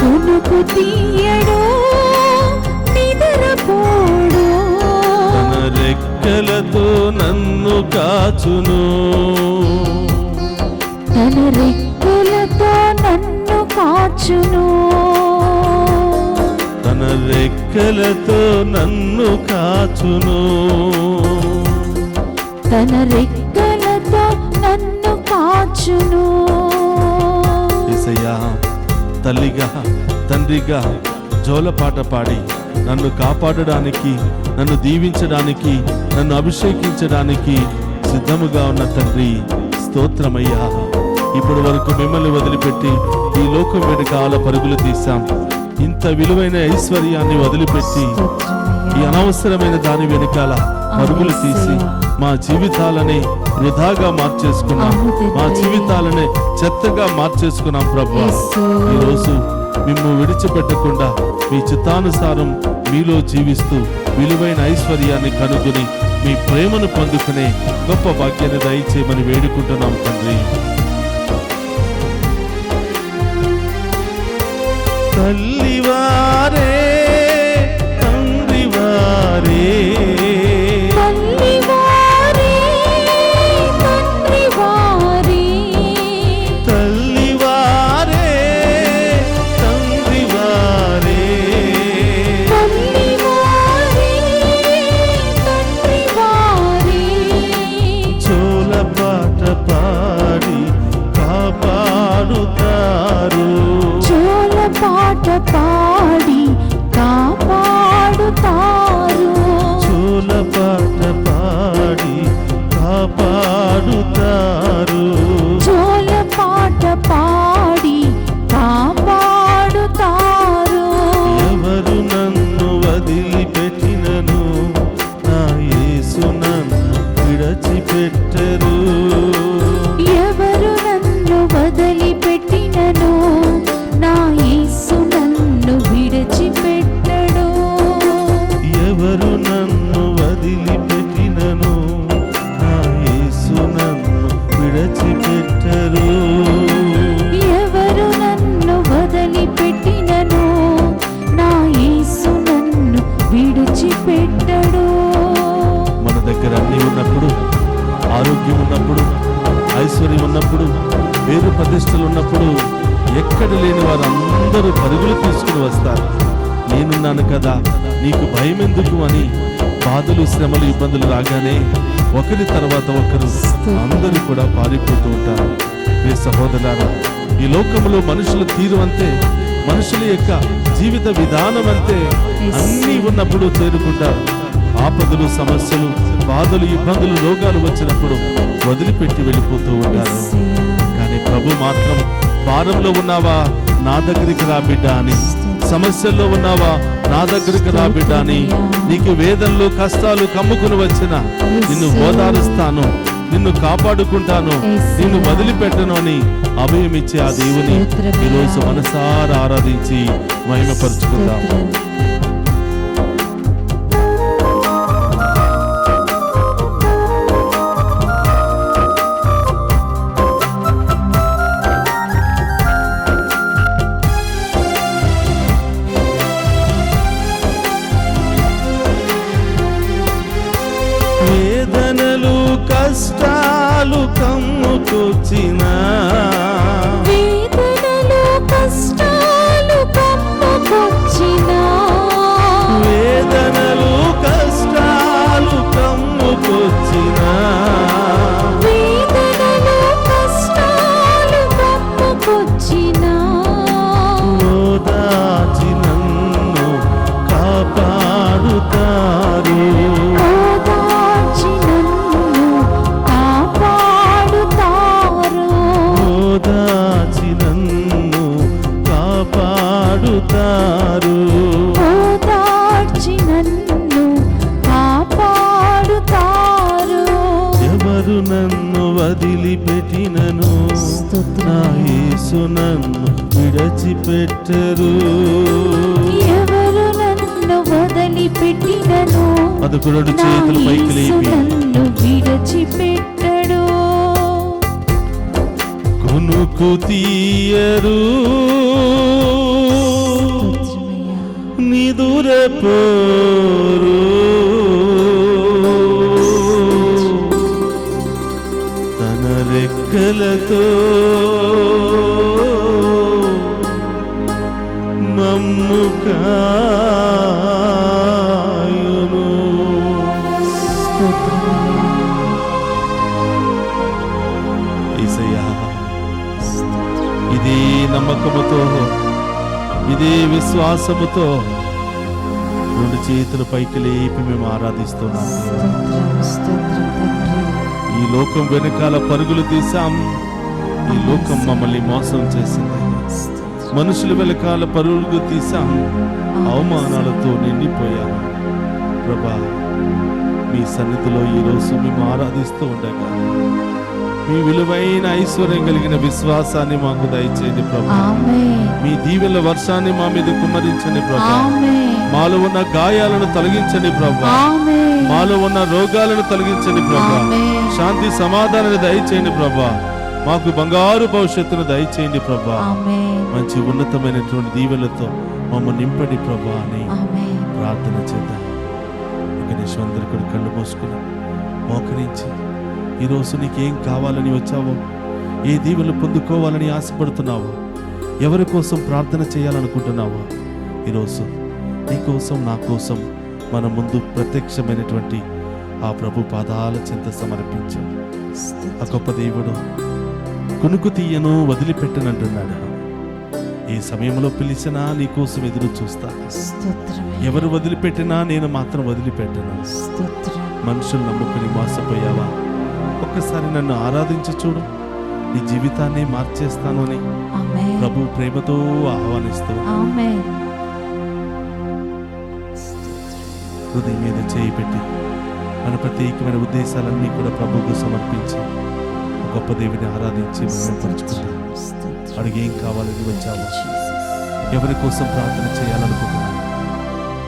కునుకు తీయడు, నిదురపోడు. తన రెక్కలతో నన్ను కాచును. తన రెక్కలతో నన్ను కాచును. తన రెక్కలతో నన్ను కాచును. తన రెక్కలతో నన్ను కాచును. యేసయ్యా, తల్లిగా తండ్రిగా జోలపాట పాడి నన్ను కాపాడడానికి, నన్ను దీవించడానికి, నన్ను అభిషేకించడానికి సిద్ధముగా ఉన్న తండ్రి, స్తోత్రమయ్యా. ఇప్పుడు వరకు మిమ్మల్ని వదిలిపెట్టి ఈ లోకం వెనకాల పరుగులు తీశాం. ఇంత విలువైన ఐశ్వర్యాన్ని వదిలిపెట్టి ఈ అనవసరమైన దాని వెనకాల పరుగులు తీసి మా జీవితాలని వృధాగా మార్చేసుకున్నాం, మా జీవితాలని చెత్తగా మార్చేసుకున్నాం. ప్రభువా, ఈరోజు మిమ్ము విడిచిపెట్టకుండా మీ చిత్తానుసారం మీలో జీవిస్తూ విలువైన ఐశ్వర్యాన్ని కనుగొని మీ ప్రేమను పొందుకునే గొప్ప భాగ్యాన్ని దయచేయమని వేడుకుంటున్నాం తండ్రి. తల్లివారే తండ్రివారే, తల్లివారే తండ్రివారే, తల్లివారే తండ్రివారే, తల్లివారే తండ్రివారే, జోలపాట పాడి కాపాడుతారు, జోలపాట పాడి కాపాడుతారు, జోలపాట పాడి కాపాడుతారు, జోలపాట పాడి కాపాడుతారు. ఎవరు నన్ను వదిలిపెట్టినను నా యేసు నన్ను విడిచిపెట్టరు, ఎవరు నన్ను వదిలిపెట్టినను నా యేసు నన్ను విడిచిపెట్టడు, ఎవరు నన్ను వదిలిపెట్టినను నా యేసు నన్ను విడిచిపెట్టరు, ఎవరు నన్ను వదిలిపెట్టినను నా యేసు నన్ను విడిచిపెట్టడు. మన దగ్గర అన్ని ఉన్నప్పుడు, ఆరోగ్యం ఉన్నప్పుడు, ఐశ్వర్యం ఉన్నప్పుడు, పేరు ప్రతిష్టలు ఉన్నప్పుడు ఎక్కడ లేని వారందరూ పరుగులు తీసుకుని వస్తారు. నేనున్నాను కదా, నీకు భయం ఎందుకు అని బాధలు, శ్రమలు, ఇబ్బందులు రాగానే ఒకరి తర్వాత ఒకరు అందరూ కూడా పారిపోతూ ఉంటారు. ఏ సహోదరులారా, ఈ లోకంలో మనుషుల తీరు అంతే, మనుషుల యొక్క జీవిత విధానం అంతే. అన్నీ ఉన్నప్పుడు చేరుకుంటారు. ఆపదలు, సమస్యలు, బాధలు, ఇబ్బందులు, రోగాలు వచ్చినప్పుడు వదిలిపెట్టి వెళ్ళిపోతూ ఉంటారు. కానీ ప్రభు మాత్రం, భారంలో ఉన్నావా నా దగ్గరికి రా బిడ్డ అని, సమస్యల్లో ఉన్నావా నా దగ్గరికి రా బిడ్డ అని, నీకు వేదనలు, కష్టాలు కమ్ముకుని వచ్చిన నిన్ను ఓదారుస్తాను, నిన్ను కాపాడుకుంటాను, నిన్ను వదిలిపెట్టను అని అభయమిచ్చే ఆ దేవుని ఈరోజు మనసారా ఆరాధించి మహిమపరుచుకుందాం. వేదనలు, కష్టాలు కమ్ముకొచ్చిన, వేదనలు, కష్టాలు కమ్ముకొచ్చిన, వేదనలు, కష్టాలు కమ్ముకొచ్చిన, వేదనలు, కష్టాలు కమ్ముకొచ్చిన, ఓదార్చి నన్ను కాపాడుతారు, ఓదార్చి నన్ను కాపాడుతారు, ఓదార్చి నన్ను కాపాడుతారు, ఓదార్చి నన్ను కాపాడుతారు. ఎవరు నన్ను వదిలిపెట్టినను నా యేసు నన్ను విడిచిపెట్టరు. ఎవరు నన్ను వదిలిపెట్టినను పదకొండు నా చేతులు పైకి యేసు లేపి నన్ను విడిచిపెట్టడు. కొనుకు తీయరు, నిదురపోరు, తన రెక్కలతో మమ్ము కాయును. నమ్మకముతో, ఇదే విశ్వాసముతో రెండు చేతుల పైకి లేపి మేము ఆరాధిస్తున్నాం. స్తోత్రం స్తోత్రం తండ్రి. ఈ లోకం వెనకాల పరుగులు తీసాం. ఈ లోకం మమ్మల్ని మోసం చేసింది. స్తోత్రం. మనుషుల వెనకాల పరుగులు తీసాం. అవమానాలతో నిండిపోయాం. ప్రభా, మీ సన్నిధిలో ఈరోజు మేము ఆరాధిస్తూ ఉండగా మీ విలువైన ఐశ్వర్యం కలిగిన విశ్వాసాన్ని మాకు దయచేయండి ప్రభా. ఆమేన్. మీ దీవెల వర్షాన్ని మా మీద కుమ్మరించండి ప్రభా. ఆమేన్. మాలో ఉన్న గాయాలను తొలగించండి ప్రభా. ఆమేన్. మాలో ఉన్న రోగాలను తొలగించండి ప్రభా. ఆమేన్. శాంతి సమాధానాన్ని దయచేయండి ప్రభా. మాకు బంగారు భవిష్యత్తును దయచేయండి ప్రభా. ఆమేన్. మంచి ఉన్నతమైనటువంటి దీవెలతో మమ్మల్ని నింపండి ప్రభా అని ఆమేన్. ప్రార్థన చేద్దాం. గణేష్ అందరు కూడా కళ్ళు మూసుకుని మోకరించి ఈరోజు నీకేం కావాలని వచ్చావో, ఏ దీవెలు పొందుకోవాలని ఆశపడుతున్నావో, ఎవరి కోసం ప్రార్థన చేయాలనుకుంటున్నావో, ఈరోజు నీ కోసం నా కోసం మన ముందు ప్రత్యక్షమైనటువంటి ఆ ప్రభు పాదాల చెంత సమర్పించు. ఆ గొప్ప దేవుడు కునుకు తీయను వదిలిపెట్టనంటున్నాడు. ఏ సమయంలో పిలిచినా నీ కోసం ఎదురు చూస్తా. స్తోత్రం. ఎవరు వదిలిపెట్టినా నేను మాత్రం వదిలిపెట్టను. స్తోత్రం. మనుషులు నమ్ముకుని మోసపోయావా? ఒక్కసారి నన్ను ఆరాధించి చూడు, నీ జీవితాన్ని మార్చేస్తాను అని ఆమేన్. ప్రభు ప్రేమతో ఆహ్వానిస్తూ ఆమేన్. హృదయం మీద చేయి పెట్టి మన ప్రత్యేకమైన ఉద్దేశాలన్నీ కూడా ప్రభువుకు సమర్పించి ఆ గొప్ప దేవుని ఆరాధించి మహిమపరుచుకుంటాం. స్తోత్రం. అడిగి ఏం కావాలని వచ్చావు, ఎవరి కోసం ప్రార్థన చేయాలనుకుంటున్నావు?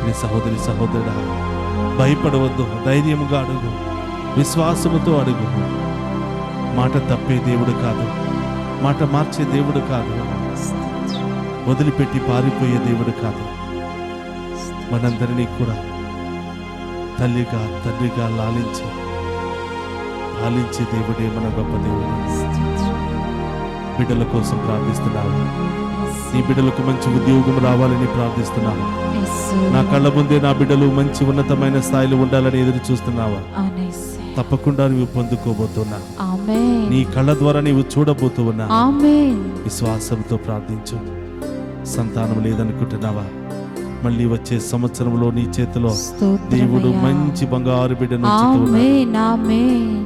నీ సహోదరి సహోదరుడా, భయపడవద్దు, ధైర్యముగా అడుగు, విశ్వాసముతో అడుగు. మాట తప్పే దేవుడు కాదు, మాట మార్చే దేవుడు కాదు, స్తోత్రం. వదిలిపెట్టి పారిపోయే దేవుడు కాదు. మనందరినీ కూడా తల్లిగా తండ్రిగా లాలించే దేవుడే మన గొప్ప దేవుడు. స్తోత్రం. బిడ్డల కోసం ప్రార్థిస్తున్నావు. నీ బిడ్డలకు మంచి ఉద్యోగం రావాలని ప్రార్థిస్తున్నావు. యేసు. నా కళ్ళ ముందే నా బిడ్డలు మంచి ఉన్నతమైన స్థాయిలో ఉండాలని ఎదురు చూస్తున్నావా? ఆనేసే. తప్పకుండా నువ్వు పొందుకోబోతున్నా. ఆమేన్. నీ కళ్ళ ద్వారా నీవు చూడబోతున్నా. ఆమేన్. విశ్వాసంతో ప్రార్థించు. సంతానం లేదనుకుంటున్నావా? మళ్ళీ వచ్చే సంవత్సరంలో నీ చేతిలో స్తోత్రమయ్యా. దేవుడు మంచి బంగారు బిడ్డను ఉంచుతూ ఉన్నాడు. ఆమేన్. ఆమేన్.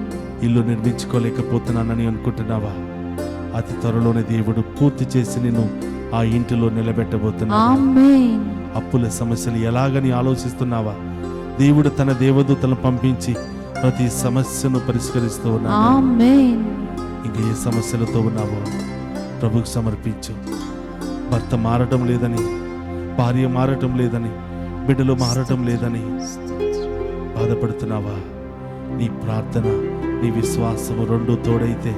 ఇల్లు నిర్మించుకోలేకపోతున్నానని అనుకుంటున్నావా? అతి త్వరలోనే దేవుడు పూర్తి చేసి నిన్ను ఆ ఇంటిలో నిలబెట్టబోతున్నాడు. ఆమేన్. అప్పుల సమస్యలు ఎలాగని ఆలోచిస్తున్నావా? దేవుడు తన దేవదూతలను పంపించి ప్రతి సమస్యను పరిష్కరిస్తూ ఉన్నాడు. ఆమేన్. ఇంకా ఏ సమస్యలతో ఉన్నావో ప్రభుకు సమర్పించు. భర్త మారటం లేదని, భార్య మారటం లేదని, బిడ్డలు మారటం లేదని బాధపడుతున్నావా? నీ ప్రార్థన, నీ విశ్వాసము రెండు తోడైతే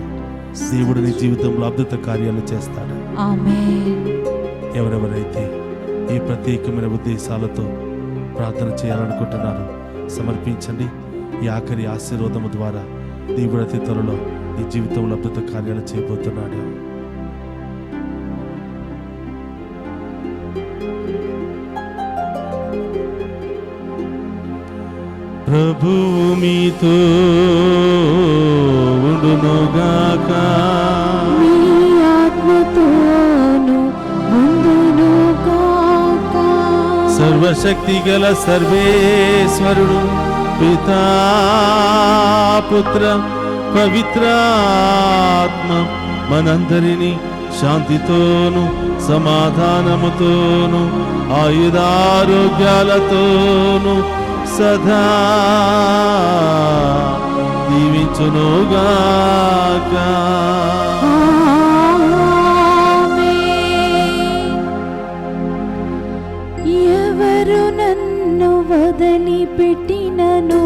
దేవుడు నీ జీవితంలో అద్భుత కార్యాలు చేస్తాడు. ఆమేన్. ఎవరెవరైతే ఈ ప్రత్యేకమైన ఉద్దేశాలతో ప్రార్థన చేయాలనుకుంటున్నారో సమర్పించండి. ఈ ఆఖరి ఆశీర్వాదము ద్వారా దేవుడు అతి త్వరలో నీ జీవితంలో అద్భుత కార్యాలు చేయబోతున్నాడు. ప్రభువు మీతో ఉండునుగాక. మీ ఆత్మతోను ఉండునుగాక. సర్వశక్తి గల సర్వేశ్వరుడు పితా పుత్ర పవిత్రాత్మ మనందరినీ శాంతితోను సమాధానముతోను ఆయుధారోగ్యాలతోను సదా దీవించునుగాక. ఆమేన్. ఎవరు నన్ను వదిలిపెట్టినను,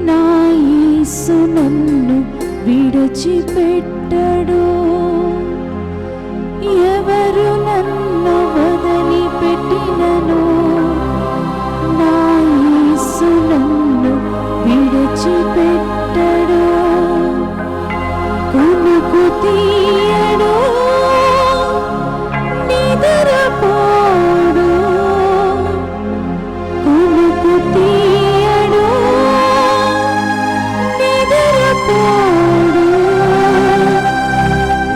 నా యేసు నన్ను విడిచిపెట్టడు. ఎవరు నన్ను వదిలిపెట్టినను, నా యేసు నన్ను విడిచిపెట్టడు. కునుకు తీయడు, నిద్రపోడు. కునుకు తీయడు, నిద్రపోడు.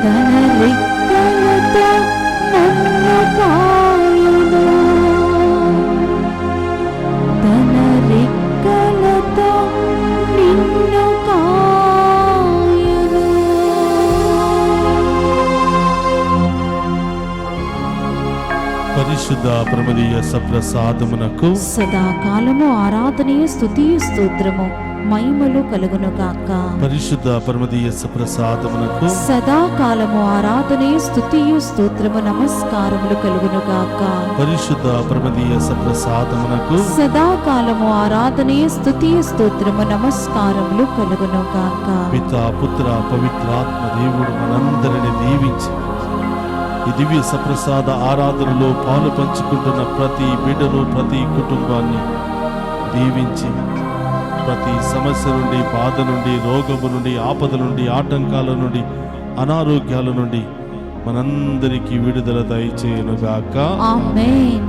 తన పరమదీయ సప్రసాదమునకు సదాకాలము ఆరాధనీయ స్తుతియు స్తోత్రము మహిమలు కలుగునుగాక. పరిశుద్ధ పరమదీయ సప్రసాదమునకు సదాకాలము ఆరాధనీయ స్తుతియు స్తోత్రము నమస్కారములు కలుగునుగాక. పరిశుద్ధ పరమదీయ సప్రసాదమునకు సదాకాలము ఆరాధనీయ స్తుతియు స్తోత్రము నమస్కారములు కలుగునుగాక. పితా పుత్ర పవిత్రాత్మ దేవుడు మనందరిని దీవించి ఈ దివ్య సప్రసాద ఆరాధనలో పాలు పంచుకుంటున్న ప్రతి బిడ్డను ప్రతి కుటుంబాన్ని దీవించి ప్రతి సమస్య నుండి, బాధ నుండి, రోగము నుండి, ఆపద నుండి, ఆటంకాల నుండి, అనారోగ్యాల నుండి మనందరికీ విడుదల దయచేయునుగాక. ఆమేన్.